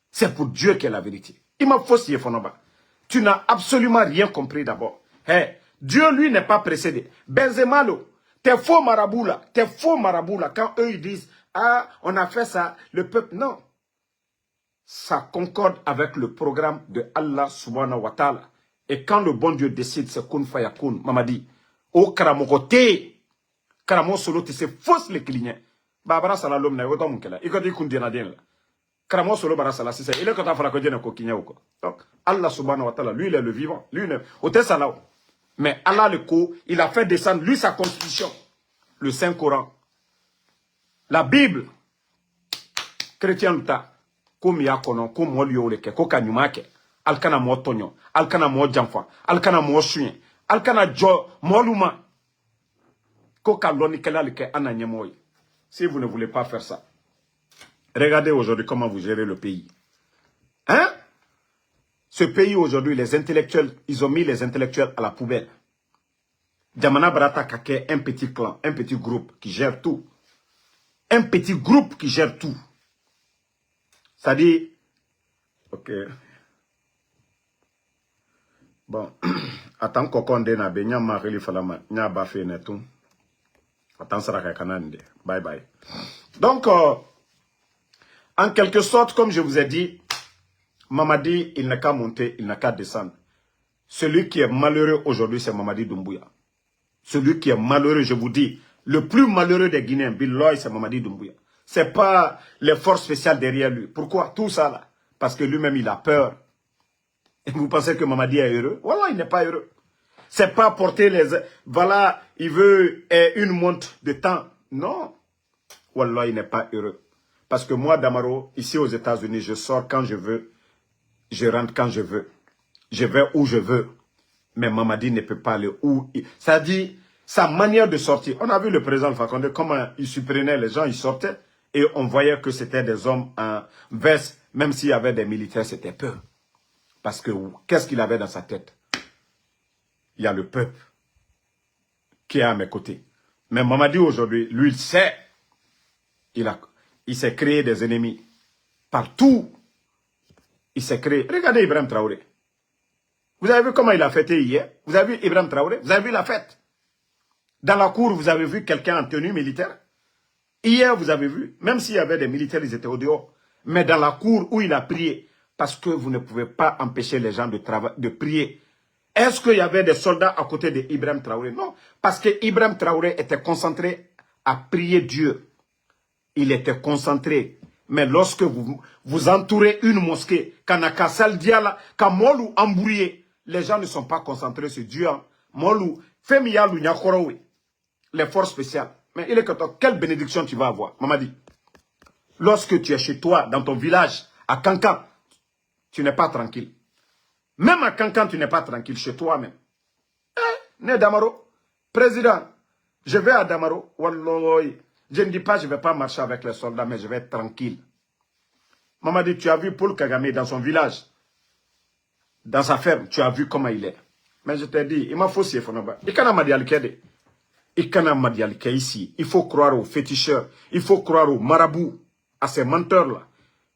C'est pour Dieu qui est la vérité. Il m'a faussé, Fonoba. Tu n'as absolument rien compris d'abord. Hey, Dieu, lui, n'est pas précédé. Benzema, tes faux marabouts là, quand eux, ils disent, ah, on a fait ça, le peuple, non. Ça concorde avec le programme de Allah subhanahu wa ta'ala. Et quand le bon Dieu décide, c'est kun fayakun, Mamadi. Au karamokote, karamo solo, c'est fausse les clignets. Babara salalom na yoto mukela. Iko di kun dinadien la. Karamo solo bara sala c'est il est quand fala ko dina ko kinya ko. Donc Allah subhanahu wa ta'ala, lui il est le vivant, lui il est au salao. Mais Allah le ko, il a fait descendre lui sa constitution, le Saint Coran. La Bible chrétien luta comme ya kono comme mo liyo leke ko kanyumake alkana mo tonyo alkana mo jamfa alkana mo suyen alkana jo moluma ko kaloni kala leke ananyemoy. Si vous ne voulez pas faire ça, regardez aujourd'hui comment vous gérez le pays. Hein? Ce pays aujourd'hui, les intellectuels, ils ont mis les intellectuels à la poubelle. Djamana Barata Kake, un petit clan, un petit groupe qui gère tout. Un petit groupe qui gère tout. Ça dit, ok. Bon, attends qu'on na be nya mareli falama nya ba fe netou. Attends ça kanande. Bye bye. Donc en quelque sorte, comme je vous ai dit, Mamadi, il n'a qu'à monter, il n'a qu'à descendre. Celui qui est malheureux aujourd'hui, c'est Mamadi Doumbouya. Celui qui est malheureux, je vous dis, le plus malheureux des Guinéens, Billoy, c'est Mamadi Doumbouya. C'est pas les forces spéciales derrière lui. Pourquoi? Tout ça là. Parce que lui-même, il a peur. Et vous pensez que Mamadi est heureux? Voilà, il n'est pas heureux. C'est pas porter les... Voilà, il veut une montre de temps. Non. Wallah, il n'est pas heureux. Parce que moi, Damaro, ici aux États-Unis, je sors quand je veux. Je rentre quand je veux. Je vais où je veux. Mais Mamadi ne peut pas aller où. Ça dit, sa manière de sortir. On a vu le président Fakonde, comment il surprenait les gens, ils sortaient. Et on voyait que c'était des hommes en veste. Même s'il y avait des militaires, c'était peur. Parce que qu'est-ce qu'il avait dans sa tête? Il y a le peuple qui est à mes côtés. Mais Mamadi aujourd'hui, lui, il sait. Il s'est créé des ennemis. Partout. Il s'est créé. Regardez Ibrahim Traoré. Vous avez vu comment il a fêté hier? Vous avez vu Ibrahim Traoré? Vous avez vu la fête? Dans la cour, vous avez vu quelqu'un en tenue militaire? Hier, vous avez vu, même s'il y avait des militaires, ils étaient au dehors. Mais dans la cour où il a prié, parce que vous ne pouvez pas empêcher les gens de prier. Est-ce qu'il y avait des soldats à côté d'Ibrahim Traoré? Non, parce que Ibrahim Traoré était concentré à prier Dieu. Il était concentré. Mais lorsque vous entourez une mosquée, Kanaka Saldiala, Kamolu embrouillé, les gens ne sont pas concentrés sur Dieu. Molu, Femiyalu Nyakorowe, les forces spéciales. Mais il est que toi, quelle bénédiction tu vas avoir? Mamadi, lorsque tu es chez toi, dans ton village, à Kankan, tu n'es pas tranquille. Même à Kankan, tu n'es pas tranquille, chez toi-même. Né Damaro, président, je vais à Damaro, Walloy. Je ne dis pas je ne vais pas marcher avec les soldats, mais je vais être tranquille. Mamadi, tu as vu Paul Kagame dans son village, dans sa ferme, tu as vu comment il est. Mais je t'ai dit, il m'a faussé, Fonoba. Il can'a madialikede. Il can'a madialike ici. Il faut croire aux féticheurs. Il faut croire aux marabouts, à ces menteurs-là.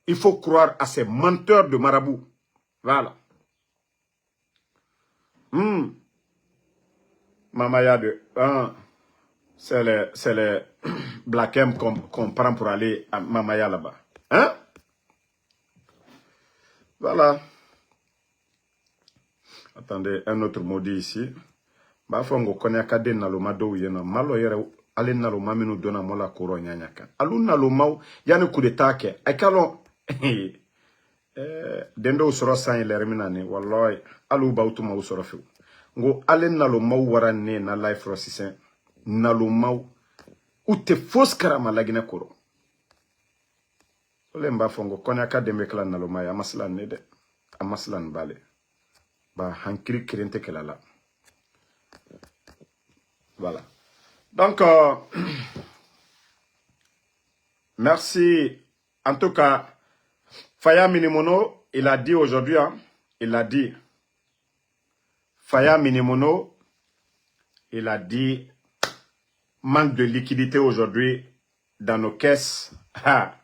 Il faut croire à ces menteurs de marabouts. Voilà. Mamaya de... c'est les Black M qu'on prend pour aller à Mamaya là-bas. Hein? Voilà. Attendez, un autre mot dit ici. Bafongo konya kade naloma do yena malo yere ale naloma minu dona mola koro nyanyaka. Alu naloma yani coup d'état ke. Akalo dendo usoro san ile reminane wallahi alu bautuma usoro fe. Ngo ale naloma warane na life rosisen naloma ute fos karama lagina koro. Ole mbafongo konya kade mekla naloma ya maslan ne de. Amaslan bale. Ba hankiri kirente kelala. Voilà. Donc, merci. En tout cas, Faya Minimono, il a dit aujourd'hui, hein, il a dit, Faya Minimono, il a dit, manque de liquidité aujourd'hui dans nos caisses. Ah,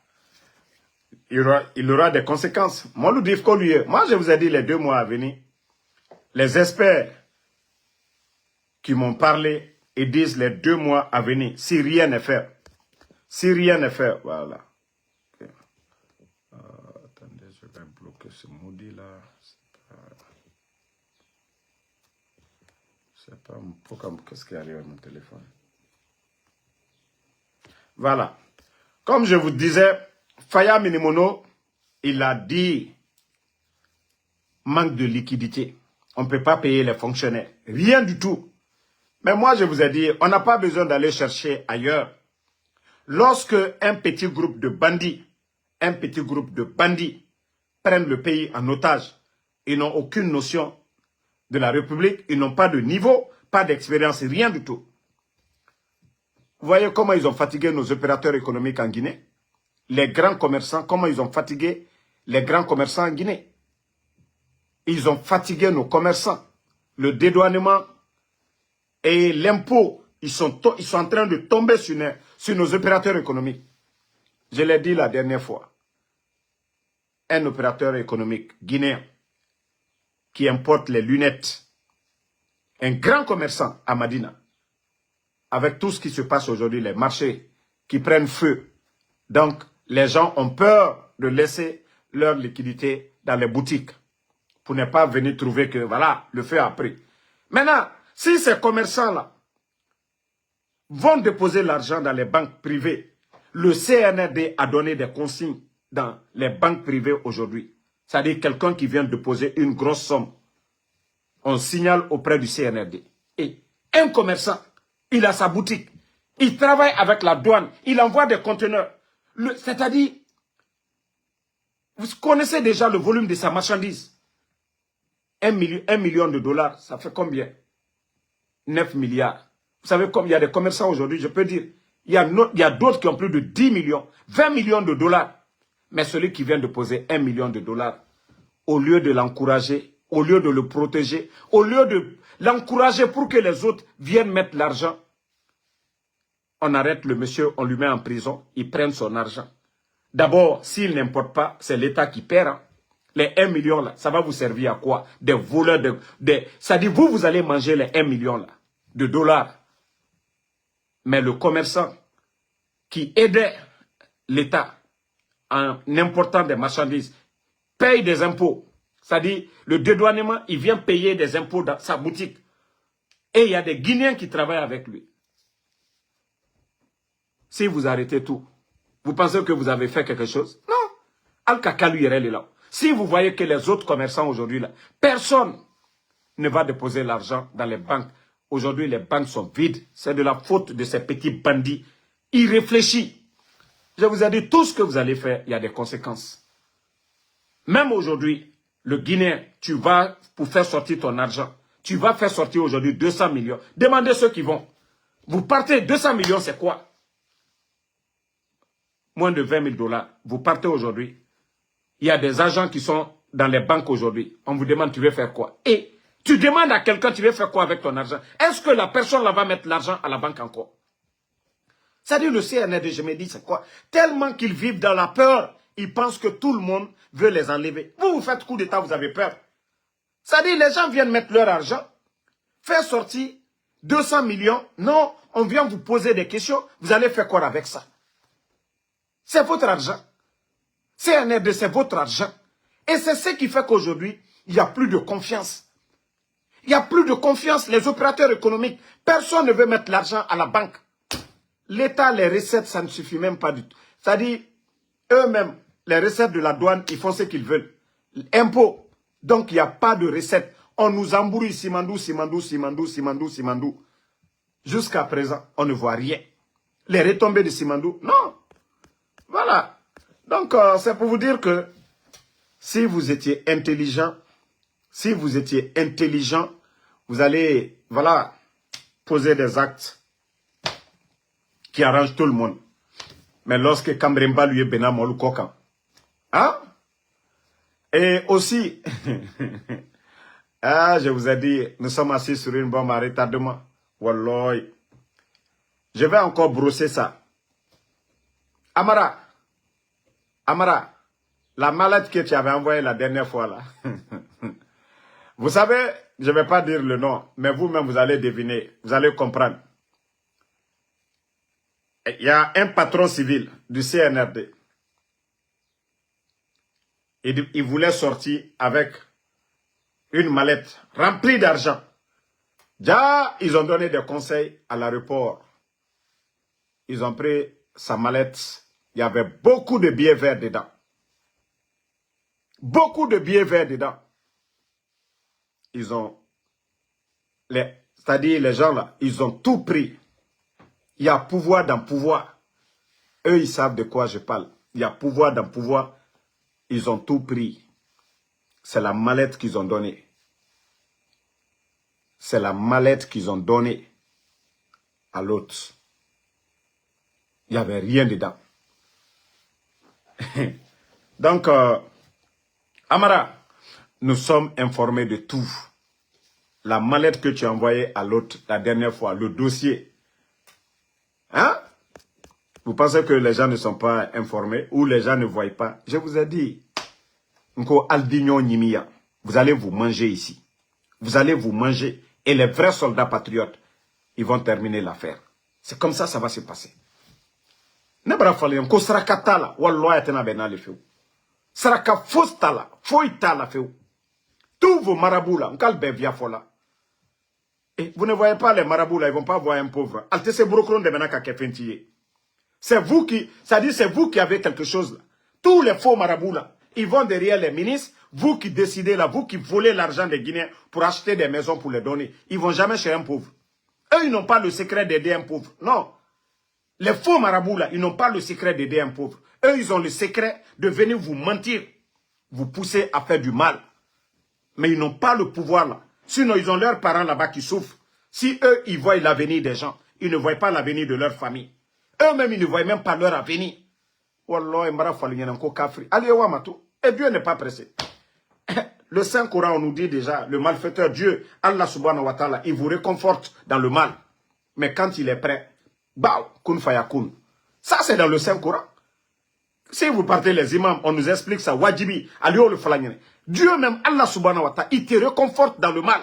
il aura des conséquences. Moi, je vous ai dit les 2 mois à venir, les experts qui m'ont parlé et disent les 2 mois à venir, si rien n'est fait. Si rien n'est fait, voilà. Okay. Attendez, je vais bloquer ce maudit-là. C'est pas... Pourquoi... Qu'est-ce qui arrive à mon téléphone? Voilà. Comme je vous disais, Faya Minimono, il a dit manque de liquidité. On ne peut pas payer les fonctionnaires. Rien du tout. Mais moi, je vous ai dit, on n'a pas besoin d'aller chercher ailleurs. Lorsque un petit groupe de bandits prennent le pays en otage, ils n'ont aucune notion de la République, ils n'ont pas de niveau, pas d'expérience, rien du tout. Vous voyez comment ils ont fatigué nos opérateurs économiques en Guinée? Les grands commerçants, comment ils ont fatigué les grands commerçants en Guinée? Ils ont fatigué nos commerçants. Le dédouanement et l'impôt, ils sont en train de tomber sur nos opérateurs économiques. Je l'ai dit la dernière fois. Un opérateur économique guinéen qui importe les lunettes, un grand commerçant à Madina, avec tout ce qui se passe aujourd'hui, les marchés qui prennent feu. Donc, les gens ont peur de laisser leur liquidité dans les boutiques pour ne pas venir trouver que, voilà, le feu a pris. Maintenant, si ces commerçants-là vont déposer l'argent dans les banques privées, le CNRD a donné des consignes dans les banques privées aujourd'hui. C'est-à-dire quelqu'un qui vient déposer une grosse somme. On signale auprès du CNRD. Et un commerçant, il a sa boutique. Il travaille avec la douane. Il envoie des conteneurs. C'est-à-dire, vous connaissez déjà le volume de sa marchandise. 1 million de dollars, ça fait combien? 9 milliards. Vous savez comme il y a des commerçants aujourd'hui, je peux dire, il y a d'autres qui ont plus de 10 millions, 20 millions de dollars. Mais celui qui vient de poser 1 million de dollars, au lieu de l'encourager, au lieu de le protéger, au lieu de l'encourager pour que les autres viennent mettre l'argent, on arrête le monsieur, on lui met en prison, ils prennent son argent. D'abord, s'il n'importe pas, c'est l'État qui perd. Hein. Les 1 million là, ça va vous servir à quoi? Des voleurs, ça dit vous allez manger les 1 million là, de dollars. Mais le commerçant qui aidait l'État en important des marchandises, paye des impôts. C'est-à-dire, le dédouanement, il vient payer des impôts dans sa boutique. Et il y a des Guinéens qui travaillent avec lui. Si vous arrêtez tout, vous pensez que vous avez fait quelque chose? Non. Al-Kaka, lui, il est là. Si vous voyez que les autres commerçants aujourd'hui, là, personne ne va déposer l'argent dans les banques. Aujourd'hui, les banques sont vides. C'est de la faute de ces petits bandits irréfléchis. Je vous ai dit, tout ce que vous allez faire, il y a des conséquences. Même aujourd'hui, le Guinéen, tu vas, pour faire sortir ton argent, tu vas faire sortir aujourd'hui 200 millions. Demandez ceux qui vont. Vous partez, 200 millions, c'est quoi? Moins de 20 000 dollars. Vous partez aujourd'hui. Il y a des agents qui sont dans les banques aujourd'hui. On vous demande, tu veux faire quoi? Et tu demandes à quelqu'un, tu veux faire quoi avec ton argent? Est-ce que la personne là va mettre l'argent à la banque encore? C'est-à-dire le CNRD, je me dis, c'est quoi? Tellement qu'ils vivent dans la peur, ils pensent que tout le monde veut les enlever. Vous faites coup d'État, vous avez peur. C'est-à-dire les gens viennent mettre leur argent, faire sortir 200 millions. Non, on vient vous poser des questions. Vous allez faire quoi avec ça? C'est votre argent. CNRD, c'est votre argent. Et c'est ce qui fait qu'aujourd'hui, il n'y a plus de confiance. Il n'y a plus de confiance. Les opérateurs économiques, personne ne veut mettre l'argent à la banque. L'État, les recettes, ça ne suffit même pas du tout. C'est-à-dire, eux-mêmes, les recettes de la douane, ils font ce qu'ils veulent. Impôts. Donc, il n'y a pas de recettes. On nous embrouille Simandou. Jusqu'à présent, on ne voit rien. Les retombées de Simandou, non. Voilà. Donc, c'est pour vous dire que si vous étiez intelligent, vous allez, voilà, poser des actes qui arrangent tout le monde. Mais lorsque Kambremba lui est Benamolou Kokan, hein? Et aussi, ah, je vous ai dit, nous sommes assis sur une bombe à retardement. Wallah. Je vais encore brosser ça. Amara, la mallette que tu avais envoyée la dernière fois là. Vous savez, je ne vais pas dire le nom, mais vous-même vous allez deviner, vous allez comprendre. Il y a un patron civil du CNRD. Il voulait sortir avec une mallette remplie d'argent. Déjà, ils ont donné des conseils à l'aéroport. Ils ont pris sa mallette. Il y avait beaucoup de billets verts dedans. Beaucoup de billets verts dedans. Ils ont, c'est-à-dire les gens là, ils ont tout pris. Il y a pouvoir dans pouvoir. Eux, ils savent de quoi je parle. Il y a pouvoir dans pouvoir. Ils ont tout pris. C'est la mallette qu'ils ont donnée. C'est la mallette qu'ils ont donnée à l'autre. Il n'y avait rien dedans. Donc, Amara, nous sommes informés de tout. La mallette que tu as envoyée à l'autre la dernière fois, le dossier. Hein? Vous pensez que les gens ne sont pas informés ou les gens ne voient pas? Je vous ai dit, vous allez vous manger ici. Vous allez vous manger. Et les vrais soldats patriotes, ils vont terminer l'affaire. C'est comme ça va se passer. Nebra falen ko saraka tala wallahi tena benale feu. Saraka fostala, foitala feu. Tous vos marabouts là, on via fola. Et vous ne voyez pas les marabouts là, ils vont pas voir un pauvre. Altesse brokron de menaka kefentiye. C'est vous qui, ça dit c'est vous qui avez quelque chose là. Tous les faux marabouts là, ils vont derrière les ministres, vous qui décidez là, vous qui volez l'argent des Guinéens pour acheter des maisons pour les donner. Ils vont jamais chez un pauvre. Eux, ils n'ont pas le secret d'aider un pauvre. Non. Les faux marabouts là, ils n'ont pas le secret d'aider un pauvre. Eux, ils ont le secret de venir vous mentir, vous pousser à faire du mal. Mais ils n'ont pas le pouvoir là. Sinon, ils ont leurs parents là-bas qui souffrent. Si eux, ils voient l'avenir des gens, ils ne voient pas l'avenir de leur famille. Eux-mêmes, ils ne voient même pas leur avenir. Wallah, allez, Wamatou. Et Dieu n'est pas pressé. Le Saint-Coran, on nous dit déjà, le malfaiteur, Dieu, Allah subhanahu wa ta'ala, il vous réconforte dans le mal. Mais quand il est prêt, bah, kun fayakun. Ça, c'est dans le Saint-Coran. Si vous partez les imams, on nous explique ça, wajibi, aliyo le falanyene. Dieu même, Allah subhanahu wa ta'ala, il te réconforte dans le mal.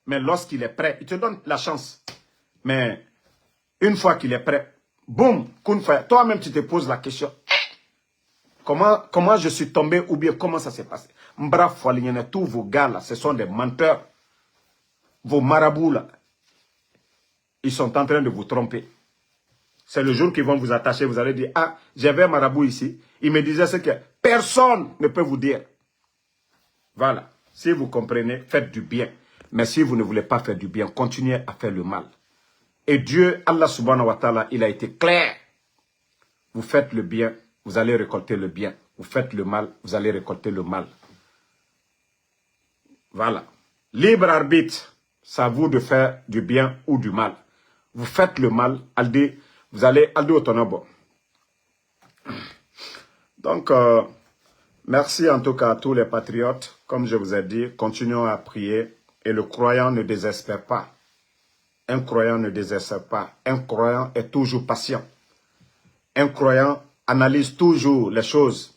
Mais lorsqu'il est prêt, il te donne la chance. Mais une fois qu'il est prêt, boum, kun faya. Toi-même, tu te poses la question. Comment je suis tombé ou bien comment ça s'est passé? Mbra falanyene, tous vos gars là, ce sont des menteurs. Vos marabouts là, ils sont en train de vous tromper. C'est le jour qu'ils vont vous attacher, vous allez dire, ah, j'avais un marabout ici. Il me disait ce que personne ne peut vous dire. Voilà. Si vous comprenez, faites du bien. Mais si vous ne voulez pas faire du bien, continuez à faire le mal. Et Dieu, Allah subhanahu wa ta'ala, il a été clair. Vous faites le bien, vous allez récolter le bien. Vous faites le mal, vous allez récolter le mal. Voilà. Libre arbitre, c'est à vous de faire du bien ou du mal. Vous faites le mal, vous allez au tonabo. Donc, merci en tout cas à tous les patriotes. Comme je vous ai dit, continuons à prier. Et le croyant ne désespère pas. Un croyant ne désespère pas. Un croyant est toujours patient. Un croyant analyse toujours les choses.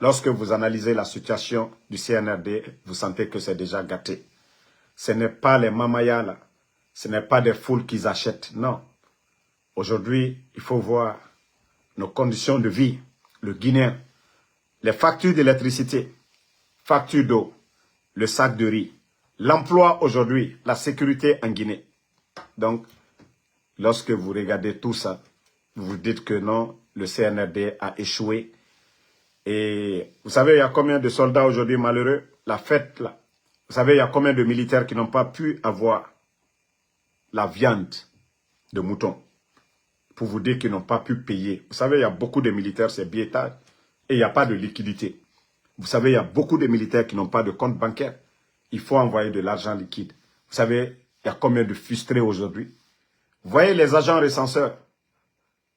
Lorsque vous analysez la situation du CNRD, vous sentez que c'est déjà gâté. Ce n'est pas les mamayas là. Ce n'est pas des foules qu'ils achètent. Non. Aujourd'hui, il faut voir nos conditions de vie. Le Guinéen, les factures d'électricité, factures d'eau, le sac de riz, l'emploi aujourd'hui, la sécurité en Guinée. Donc, lorsque vous regardez tout ça, vous vous dites que non, le CNRD a échoué. Et vous savez, il y a combien de soldats aujourd'hui malheureux? La fête là. Vous savez, il y a combien de militaires qui n'ont pas pu avoir la viande de mouton? Pour vous dire qu'ils n'ont pas pu payer. Vous savez, il y a beaucoup de militaires, c'est biétage. Et il n'y a pas de liquidité. Vous savez, il y a beaucoup de militaires qui n'ont pas de compte bancaire. Il faut envoyer de l'argent liquide. Vous savez, il y a combien de frustrés aujourd'hui? Vous voyez les agents recenseurs,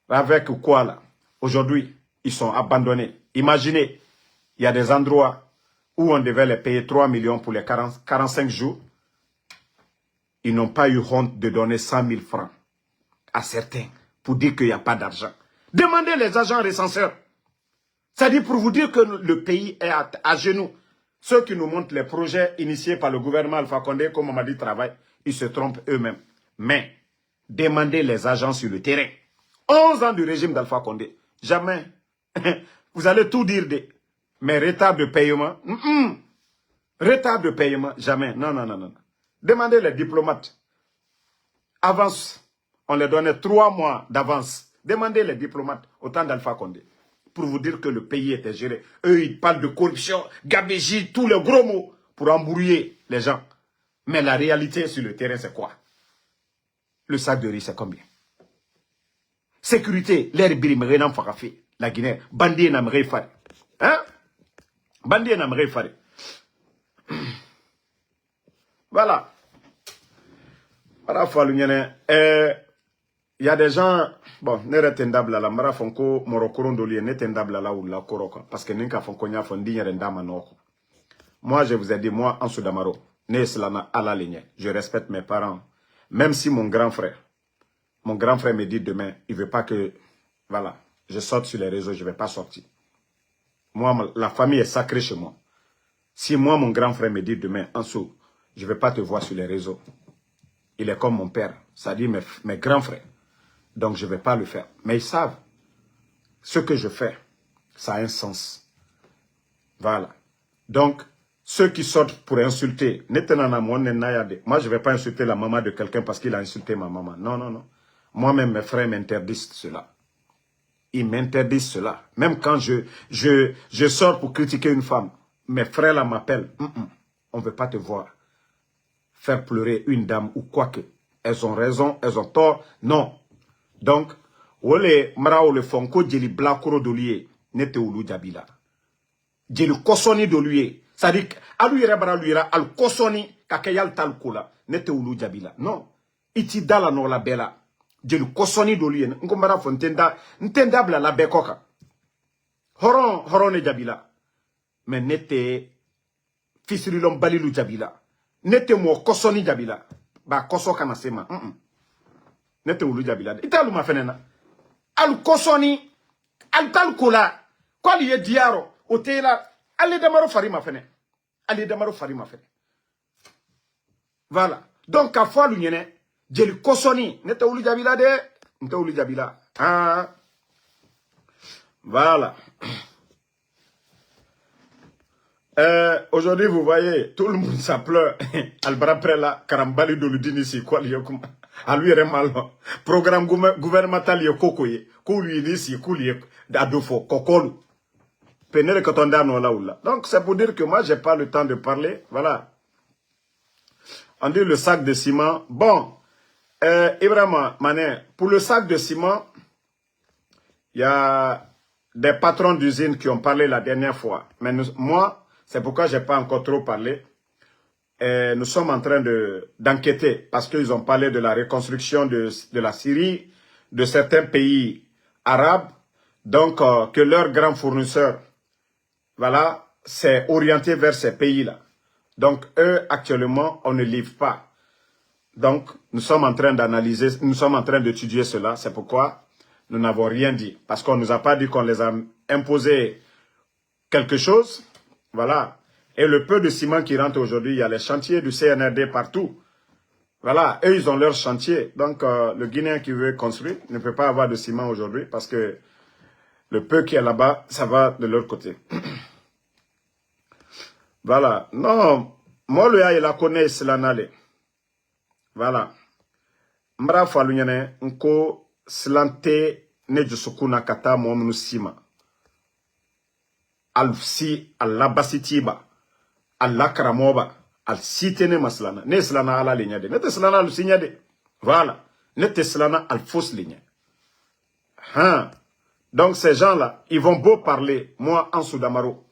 avec quoi là? Aujourd'hui, ils sont abandonnés. Imaginez, il y a des endroits où on devait les payer 3 millions pour les 45 jours. Ils n'ont pas eu honte de donner 100 000 francs à certains pour dire qu'il n'y a pas d'argent. Demandez les agents recenseurs. C'est-à-dire pour vous dire que le pays est à genoux. Ceux qui nous montrent les projets initiés par le gouvernement Alpha Condé, comme on m'a dit, travail, ils se trompent eux-mêmes. Mais, demandez les agents sur le terrain. 11 ans du régime d'Alpha Condé. Jamais. Vous allez tout dire. Mais retard de paiement. Retard de paiement. Jamais. Non, non, non, non. Demandez les diplomates. Avance. On les donnait 3 mois d'avance. Demandez les diplomates au temps d'Alpha Condé. Pour vous dire que le pays était géré. Eux, ils parlent de corruption, gabégie, tous les gros mots pour embrouiller les gens. Mais la réalité sur le terrain, c'est quoi? Le sac de riz, c'est combien? Sécurité, l'air birimere n'en fera fait. La Guinée, bandit n'aimerait faire. Hein? Bandit n'aimerait faire. Voilà. Voilà, il y a des gens, bon, n'est tendable à la mara fonko morokoron dolier, n'est tendable à la ou la koroka, parce que n'enka fonko nya fondi y'renda manoko. Moi, je vous ai dit, moi, en Soudamaro, n'est cela à la ligne. Je respecte mes parents. Même si mon grand frère me dit demain, il veut pas que, voilà, je sorte sur les réseaux, je vais pas sortir. Moi, la famille est sacrée chez moi. Si moi, mon grand frère me dit demain, Ansou, je vais pas te voir sur les réseaux. Il est comme mon père, c'est-à-dire mes grands frères. Donc, je ne vais pas le faire. Mais ils savent, ce que je fais, ça a un sens. Voilà. Donc, ceux qui sortent pour insulter, moi, je ne vais pas insulter la maman de quelqu'un parce qu'il a insulté ma maman. Non, non, non. Moi-même, mes frères m'interdisent cela. Ils m'interdisent cela. Même quand je sors pour critiquer une femme, mes frères là m'appellent. On ne veut pas te voir faire pleurer une dame ou quoi que. Elles ont raison, elles ont tort. Non. Donc, wole mara le fonko djeli blakoro dolier nete ulu jabila. Djeli kosoni dolier. C'est-à-dire, alu yere bara lu yera al kosoni kakayal tal kola nete ulu jabila. Non. Iti dala no la bela. Djeli kosoni dolier. Nkombara fontenda ntenda bla la bekoka. Horon ne jabila. Mais nete fisirilom balilu jabila. Nete mo kosoni jabila. Ba koso kana sema. Nete ulu jabila. Italu ma fenena. Al kosoni. Al tal kola. Kwa liye diaro. Otela. Ale damaro fari ma fene. Ale damaro fari ma fene. Voilà. Donc, à fois l'union, j'ai le kosoni. Nete ulu jabila de. Nete ulu jabila. Ah. Voilà. Aujourd'hui, vous voyez, tout le monde s'appelle Albara Prela, Karambali Doludini, c'est quoi, à lui, il mal. Programme gouvernemental, il y a Kokoye, Kouli, ici, Kouli, Adofo, Kokolu. Pénère quand on a là ou là. Donc, c'est pour dire que moi, j'ai pas le temps de parler. Voilà. On dit le sac de ciment. Bon, Ibrahima, Mané, pour le sac de ciment, il y a des patrons d'usine qui ont parlé la dernière fois. Mais moi, c'est pourquoi je n'ai pas encore trop parlé. Nous sommes en train d'enquêter parce qu'ils ont parlé de la reconstruction de la Syrie, de certains pays arabes. Donc, que leur grand fournisseur, voilà, s'est orienté vers ces pays-là. Donc, eux, actuellement, on ne livre pas. Donc, nous sommes en train d'analyser, nous sommes en train d'étudier cela. C'est pourquoi nous n'avons rien dit. Parce qu'on ne nous a pas dit qu'on les a imposé quelque chose. Voilà. Et le peu de ciment qui rentre aujourd'hui, il y a les chantiers du CNRD partout. Voilà. Eux, ils ont leur chantier. Donc, le Guinéen qui veut construire ne peut pas avoir de ciment aujourd'hui parce que le peu qui est là-bas, ça va de leur côté. Voilà. Non. Moi, le il a connaît cela n'allait. Voilà. Mbra falunyane nko slante ne jusukuna kata momnu sima. Al si alla basitiba. Alla karamoba. Al sitene maslana. Ne slana ala lignade. Ne te slana al signade. Voilà. Ne te slana al fausse ligne. Hein. Donc ces gens-là, ils vont beau parler. Moi, en Soudamaro.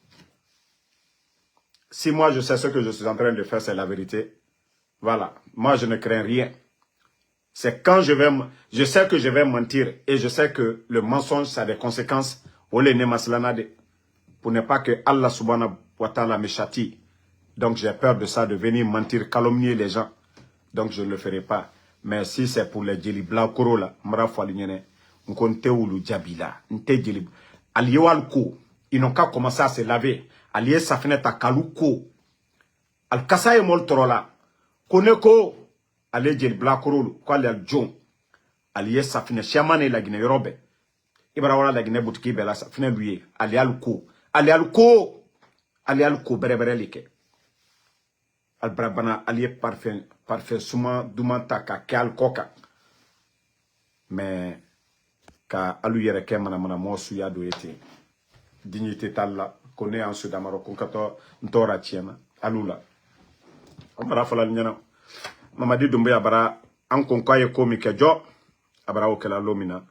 Si moi je sais ce que je suis en train de faire, c'est la vérité. Voilà. Moi, je ne crains rien. C'est quand je sais que je vais mentir et je sais que le mensonge, ça a des conséquences. Pour ne pas que Allah subhanahu wa ta'ala me châtie. Donc j'ai peur de ça, de venir mentir, calomnier les gens. Donc je ne le ferai pas. Mais si c'est pour les djeli blanc koro là, mra falignene, nkonte ulu jabila, nte djeli. Aliyewal ko, Ils n'ont qu'à commencer à se laver. Alié sa fenêtre à Kalouko. Al Kassa est mol trola. Koneko. Alié djel blakorolo. Kwa li al John. Alié sa fenêtre. Chiamane la Guinée Robe. Ibra la Guinée Boutiki Bela sa fenêtre lui. Alié al ko. Alié al ko. Alié al ko bere bere like. Al brabana alié parfait souma dumanta ka keal koka. Mais ka alu yere ke mana mo suya do ete. Dignité talla connaît en Sud Amaro konkato ntora tiena alula amara fala nyana mamadi Doumbouya bara an konkoye komi kejo abara okela lomina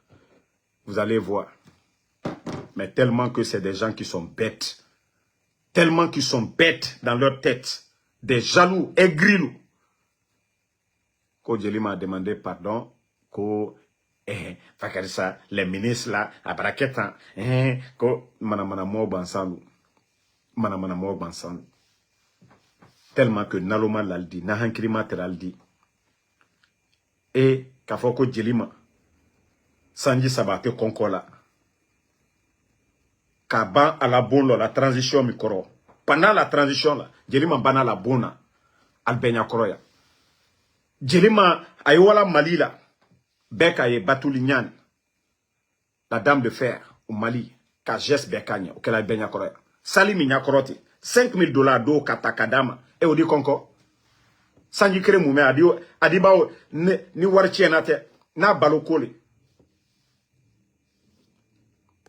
vous allez voir mais tellement que c'est des gens qui sont bêtes tellement qu'ils sont bêtes dans leur tête des jaloux aigris ko Djeli m'a demandé pardon ko Fakarissa, les ministres là, à braquetan, ko manamana mo bansalu, manamana mo bansalu. Tellement que Naloma l'aldi, Nahankrima teraldi. Et Kafoko Djelima, Sanji Sabate Konkola, Kaban à la bonne la transition micro. Pendant la transition là, Djelima bana la bonne, Albenia Koroya. Djelima ayewala Malila. Bekaye Batulignan, la dame de fer au Mali, Kajes Bekanya, au Kela Benya Koroya. Salimi Nyakoroti, $5,000 d'eau katakadama, et au dit konko. Sanji kere moume adibao ni warchienate, na balokoli.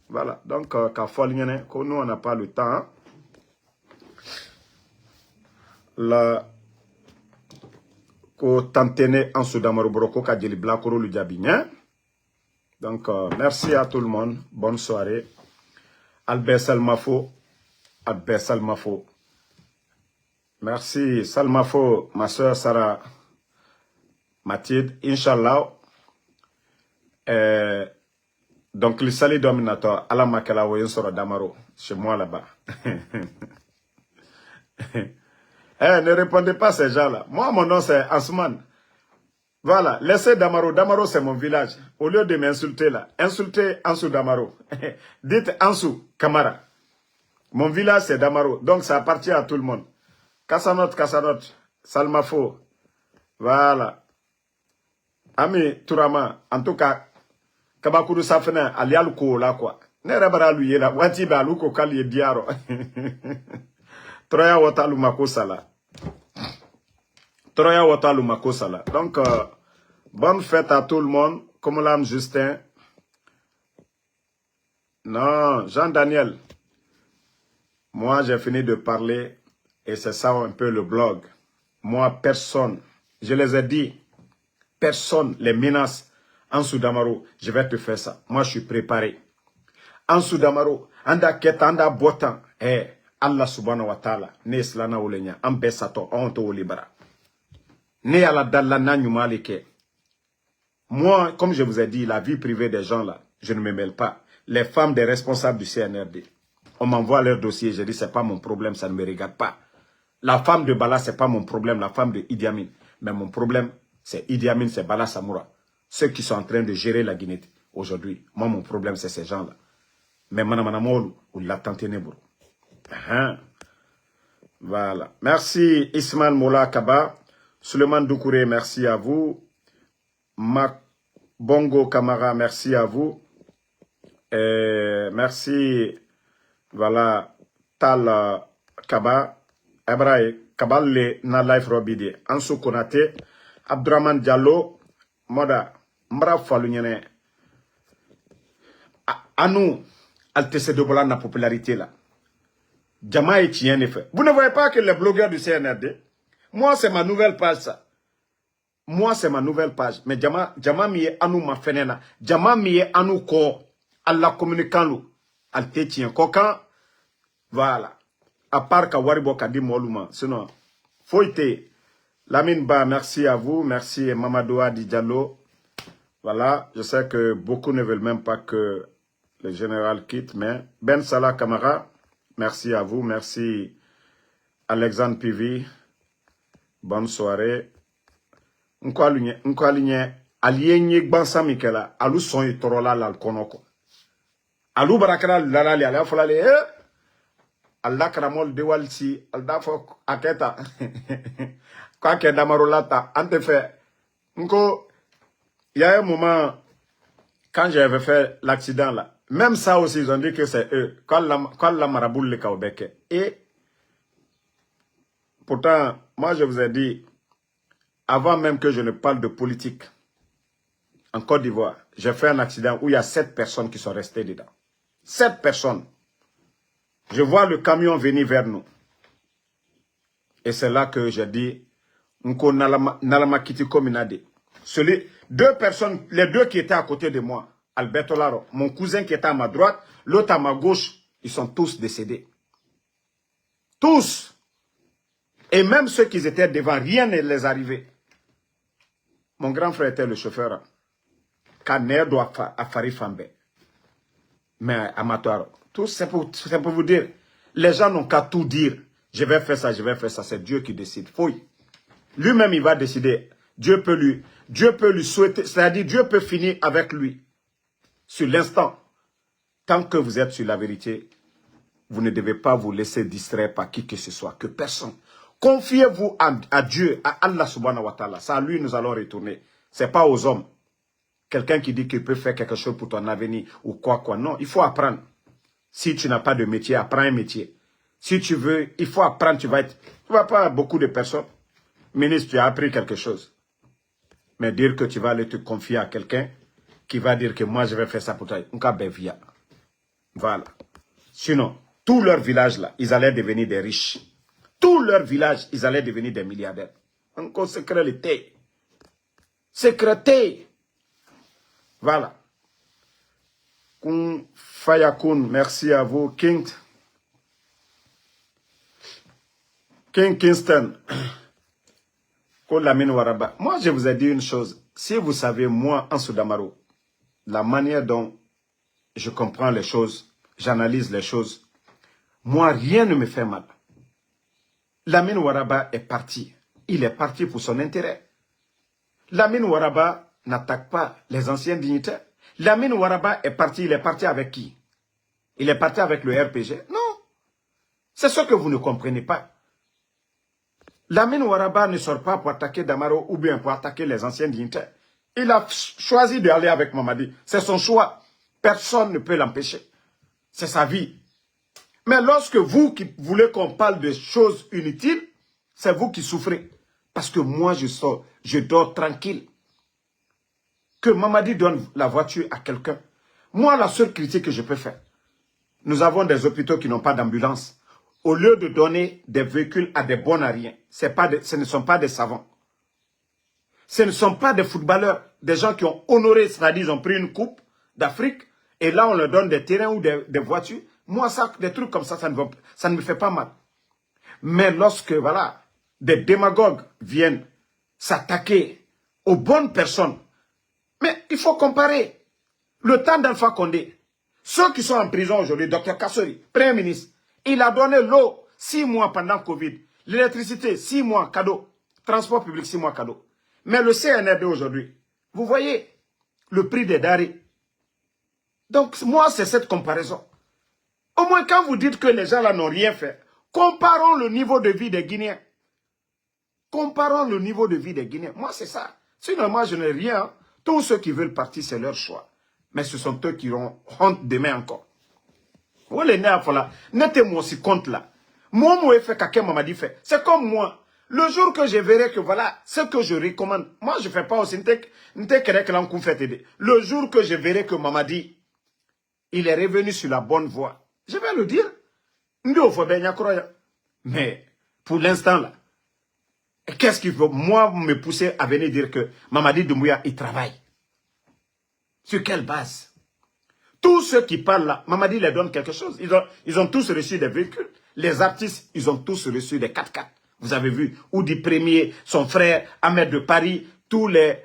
Voilà, donc, Kafoligne, nous on n'a pas le temps. Hein? La. Ko tantene en Soudamaro Broko ka djeli blakoro lu diabignan. Donc merci à tout le monde. Bonne soirée. Albert Salmafo. Albert Salmafo. Merci Salmafo, ma soeur Sarah Mathilde. Inch'Allah. Donc le salut dominateur. Ala makela woyen soro damaro. Chez moi là-bas. Ne répondez pas à ces gens-là. Moi, mon nom, c'est Ansman. Voilà, laissez Damaro. Damaro, c'est mon village. Au lieu de m'insulter là, insultez Ansou Damaro. Dites Ansou Kamara. Mon village, c'est Damaro. Donc, ça appartient à tout le monde. Kassanot, Salmafo. Voilà. Ami Tourama, en tout cas, Kabakuru Safena, Alialuko, là, quoi. Nerebara lui, là. Wantiba, Luko, Kali, Diaro. Troya Watalu Makosala. Troya Watalu Makosala. Donc, bonne fête à tout le monde. Comme l'âme Justin. Non, Jean-Daniel. Moi, j'ai fini de parler. Et c'est ça un peu le blog. Moi, personne. Je les ai dit. Personne les menace. En Soudamaro, je vais te faire ça. Moi, je suis préparé. En Soudamaro, anda keta, anda botan. Allah subhanahu wa ta'ala, ne slana olenya, ambesato, onto olibara. Ne ala dalla na nyumalike. Moi, comme je vous ai dit, la vie privée des gens là, je ne me mêle pas. Les femmes des responsables du CNRD, on m'envoie leur dossier, je dis c'est pas mon problème, ça ne me regarde pas. La femme de Bala, c'est pas mon problème, la femme de Idi Amin. Mais mon problème, c'est Idi Amin, c'est Bala Samoura. Ceux qui sont en train de gérer la Guinée aujourd'hui. Moi, mon problème, c'est ces gens là. Mais Manamanamolu, ou l'attentenebro. Voilà. Merci Ismaël Mola Kaba. Suleiman Doukouré, merci à vous. Bongo Kamara, merci à vous. Merci. Voilà. Tal Kaba. Ebrae. Kabal na life robidi. Ansou Konate. Abdurrahman Diallo. Moda. Mbra Falunyene. À nous, Altesse de Bola na popularité là. Jama est tien fait. Vous ne voyez pas que les blogueurs du CNRD, moi c'est ma nouvelle page ça. Moi c'est ma nouvelle page. Mais Jama mi anu ma fenena. Jama mi anu ko alla communicant lu. Al te tien kokan. Voilà. À part ka waribo kadi moluma. Sinon, foite. Lamine Ba, merci à vous. Merci Mamadou Adi Diallo. Voilà. Je sais que beaucoup ne veulent même pas que le général quitte, mais Ben Salah Kamara. Merci à vous. Merci Alexandre Pivi. Bonne soirée. Nkwalinye alienye gbansa mikela alu son itorola la konoko. Alu barakala lalali ala folale Allah kramol de walsi, Allah fok aketa. Quoi que damarolata, en effet, il y a un moment, quand j'avais fait l'accident là, même ça aussi, ils ont dit que c'est eux, quand la maraboule le kaobeke. Et pourtant, moi je vous ai dit, avant même que je ne parle de politique, en Côte d'Ivoire, j'ai fait un accident où il y a 7 personnes qui sont restées dedans. 7 personnes. Je vois le camion venir vers nous. Et c'est là que j'ai dit, Nko Nalama Kiti Kominade. Deux personnes, les deux qui étaient à côté de moi, Alberto Laro, mon cousin qui était à ma droite, l'autre à ma gauche, ils sont tous décédés. Tous. Et même ceux qui étaient devant, rien ne les arrivait. Mon grand frère était le chauffeur. Kaner doit Afari Fambe. Mais amateur, tout c'est pour vous dire. Les gens n'ont qu'à tout dire. Je vais faire ça, je vais faire ça. C'est Dieu qui décide. Fouille. Lui-même, il va décider. Dieu peut lui souhaiter. C'est-à-dire, Dieu peut finir avec lui. Sur l'instant. Tant que vous êtes sur la vérité, vous ne devez pas vous laisser distraire par qui que ce soit. Que personne. Confiez-vous à Dieu, à Allah subhanahu wa ta'ala. C'est à lui nous allons retourner. Ce n'est pas aux hommes. Quelqu'un qui dit qu'il peut faire quelque chose pour ton avenir ou quoi. Non, il faut apprendre. Si tu n'as pas de métier, apprends un métier. Si tu veux, il faut apprendre, tu vas pas beaucoup de personnes. Ministre, tu as appris quelque chose. Mais dire que tu vas aller te confier à quelqu'un qui va dire que moi je vais faire ça pour toi. Voilà. Sinon, tout leur village là, ils allaient devenir des riches. Tout leur village, ils allaient devenir des milliardaires. Encore sécurité. Sécurité. Voilà. Kun Fayakun, merci à vous. Kingston. Moi, je vous ai dit une chose. Si vous savez, moi, en Soudamaro, la manière dont je comprends les choses, j'analyse les choses, moi, rien ne me fait mal. Lamine Ouaraba est parti. Il est parti pour son intérêt. Lamine Ouaraba n'attaque pas les anciens dignitaires. Lamine Ouaraba est parti. Il est parti avec qui? Il est parti avec le RPG? Non. C'est ce que vous ne comprenez pas. Lamine Ouaraba ne sort pas pour attaquer Damaro ou bien pour attaquer les anciens dignitaires. Il a choisi d'aller avec Mamadi. C'est son choix. Personne ne peut l'empêcher. C'est sa vie. Mais lorsque vous qui voulez qu'on parle de choses inutiles, c'est vous qui souffrez. Parce que moi, je dors tranquille. Que Mamadi donne la voiture à quelqu'un. Moi, la seule critique que je peux faire, nous avons des hôpitaux qui n'ont pas d'ambulance. Au lieu de donner des véhicules à des bons à rien, ce ne sont pas des savants. Ce ne sont pas des footballeurs, des gens qui ont honoré, c'est-à-dire ils ont pris une coupe d'Afrique, et là on leur donne des terrains ou des voitures. Moi, ça, des trucs comme ça ne me fait pas mal. Mais lorsque, voilà, des démagogues viennent s'attaquer aux bonnes personnes, mais il faut comparer. Le temps d'Alpha Condé, ceux qui sont en prison aujourd'hui, Dr Kassori, Premier ministre, il a donné l'eau 6 mois pendant Covid, l'électricité 6 mois cadeau, transport public 6 mois cadeau. Mais le CNRD aujourd'hui, vous voyez le prix des denrées. Donc moi c'est cette comparaison. Au moins quand vous dites que les gens là n'ont rien fait, comparons le niveau de vie des Guinéens. Comparons le niveau de vie des Guinéens. Moi c'est ça. Sinon moi je n'ai rien. Tous ceux qui veulent partir c'est leur choix. Mais ce sont eux qui auront honte demain encore. Vous les là, mettez-moi aussi compte là. Moi, moi, fait qu'à Mamadi fait. C'est comme moi. Le jour que je verrai que voilà, ce que je recommande, moi je ne fais pas aussi. Le jour que je verrai que Mamadi, il est revenu sur la bonne voie, je vais le dire. Mais pour l'instant là, qu'est-ce qui veut moi me pousser à venir dire que Mamadi Doumbouya, il travaille? Sur quelle base? Tous ceux qui parlent là, Mamadi les donne quelque chose. Ils ont tous reçu des véhicules. Les artistes, ils ont tous reçu des 4x4. Vous avez vu, Oudi Premier, son frère, Ahmed de Paris, tous les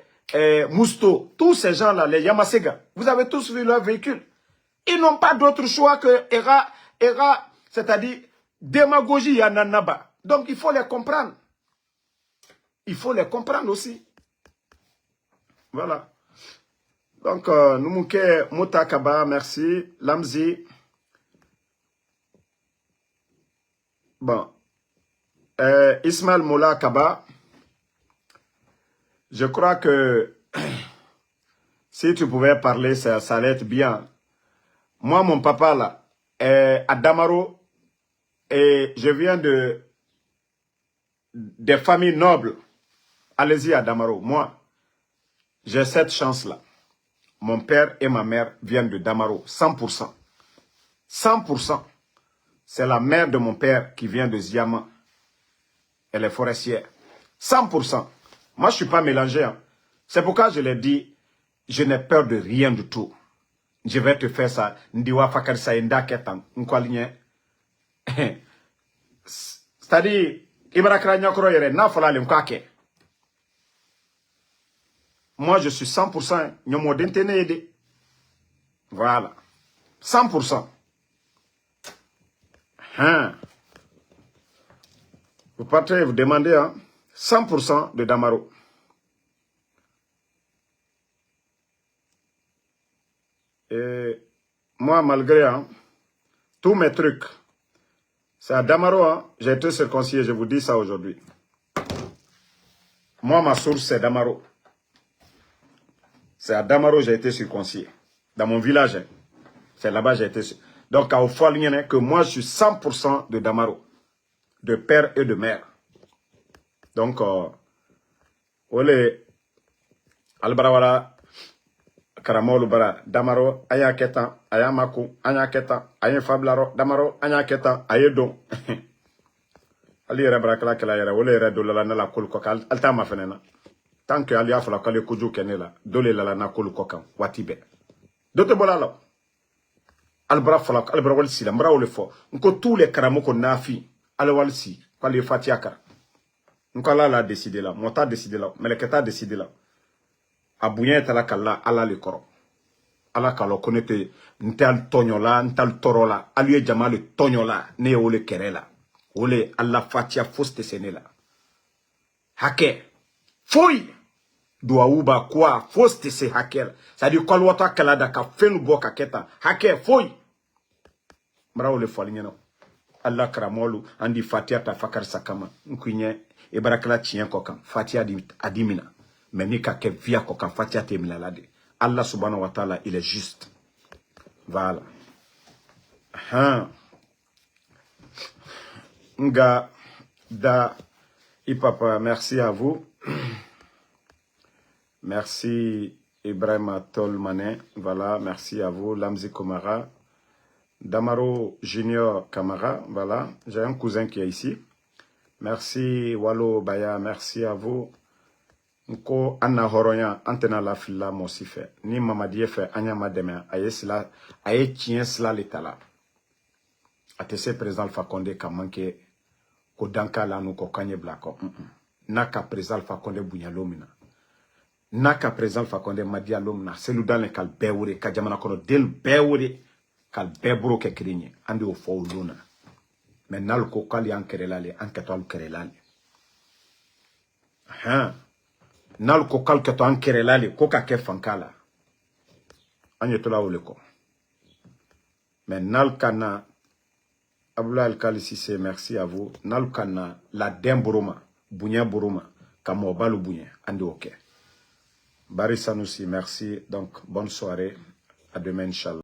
Mousto, tous ces gens-là, les Yamasega, vous avez tous vu leurs véhicules. Ils n'ont pas d'autre choix que Era, c'est-à-dire démagogie Yananaba. Donc il faut les comprendre. Il faut les comprendre aussi. Voilà. Donc, Noumouke Moutakaba, merci. Lamzi. Bon. Ismaël Moula Kaba, je crois que si tu pouvais parler, ça allait être bien. Moi, mon papa, là, est à Damaro, et je viens des familles nobles. Allez-y à Damaro. Moi, j'ai cette chance-là. Mon père et ma mère viennent de Damaro, 100%. 100%. C'est la mère de mon père qui vient de Ziama. Elle est forestière. 100%. Moi, je ne suis pas mélangé. Hein. C'est pourquoi je l'ai dit, je n'ai peur de rien du tout. Je vais te faire ça. Ndiwa fakar sa inda ketan. C'est-à-dire, Ibrakra Nyakro yere, na fala le mkake. Moi, je suis 100%. Nyomo dentene yede. Voilà. 100%. Hein. Vous partez et vous demandez, hein, 100% de Damaro. Et moi, malgré hein, tous mes trucs, c'est à Damaro, hein, j'ai été circoncis, je vous dis ça aujourd'hui. Moi, ma source, c'est Damaro. C'est à Damaro j'ai été circoncis. Dans mon village, hein, c'est là-bas j'ai été circoncis. Donc, à Ofoalien, que moi, je suis 100% de Damaro. De père et de mère. Donc, olé, Albarawala, Karamolu bara, Damaro, Aya Ketan, Aya Maku, Aya Ketan, Aya Fablaro, Damaro, Aya Ketan, Aya Don. Ali yɛrɛ barakala kɛla yɛrɛ, ole yɛrɛ dole la ne la kolu kɔ kan, ali t'a ma fɛnɛ na. Tant que ali y'a fɔla k'ale kojugu kɛ ne la, dole la na kolu kɔ kan, waati bɛɛ. Dɔ tɛ bɔla la. Albara fɔla, albara wali si la, n bara o le fɔ. N ko tous les karamoko nafi, ale wali si, k'ale fatiya kara. N ko ala l'a décidé la, mɔ t'a décidé la, mɛlɛkɛ t'a décidé la. A bonya yɛtɛla k'ala ala le kɔrɔ. Ala k'a lɔ ko ne tɛ, n tɛ ali tɔɲɔ la, n tɛ ali tɔɔrɔ la, ali ye jama le tɔɲɔ la, ne ye o le kɛrɛ la. Ole alla fatia foste senela. Hake. Foi. Douaouba quoi foste se hakel. Ça dit quoi l'autre kalada ka fenu boka keta. Hake foi. Mra ole falignano. Allah kramolu andi fatia ta fakar sakama. Nkunye e barakala tien kokam. Fatia adimina. Menika ke via kokam fatia te milalade. Allah subhanahu wa ta'ala il est juste. Voilà. Hein. Nga da Ipapa, merci à vous. Merci Ibrahim Tolmané. Voilà, merci à vous. Lamzi Komara. Damaro Junior Kamara. Voilà, j'ai un cousin qui est ici. Merci Walo Baya, merci à vous. Nko Anna Horoya, Antena la fila Mosife. Ni Mamadie fait Anya Mademe. Aye sila, aye tien sila l'étala. Atese président Alpha Condé ka manqué ko danka la nou ko kanye blako. Naka président Alpha Condé bunyalomina. Naka président Alpha Condé madia lomina. Selu dans le kal bewure ka jamana kono del bewure kal bebro ke krinye. Andi o fo luna. Mais nal ko kali ankerelale anketo kerelale. Ha. Nal ko kal keto ankerelale ko ka ke fankala. Anyetola oleko. Mais nal kana Abdoulaye Alkali Sissé, merci à vous. Nalukana, la Demboroma, Bounia Boroma, Kamobalu Bounia, Andi ok. Barry Sanoussi, merci. Donc, bonne soirée. À demain, Inch'Allah.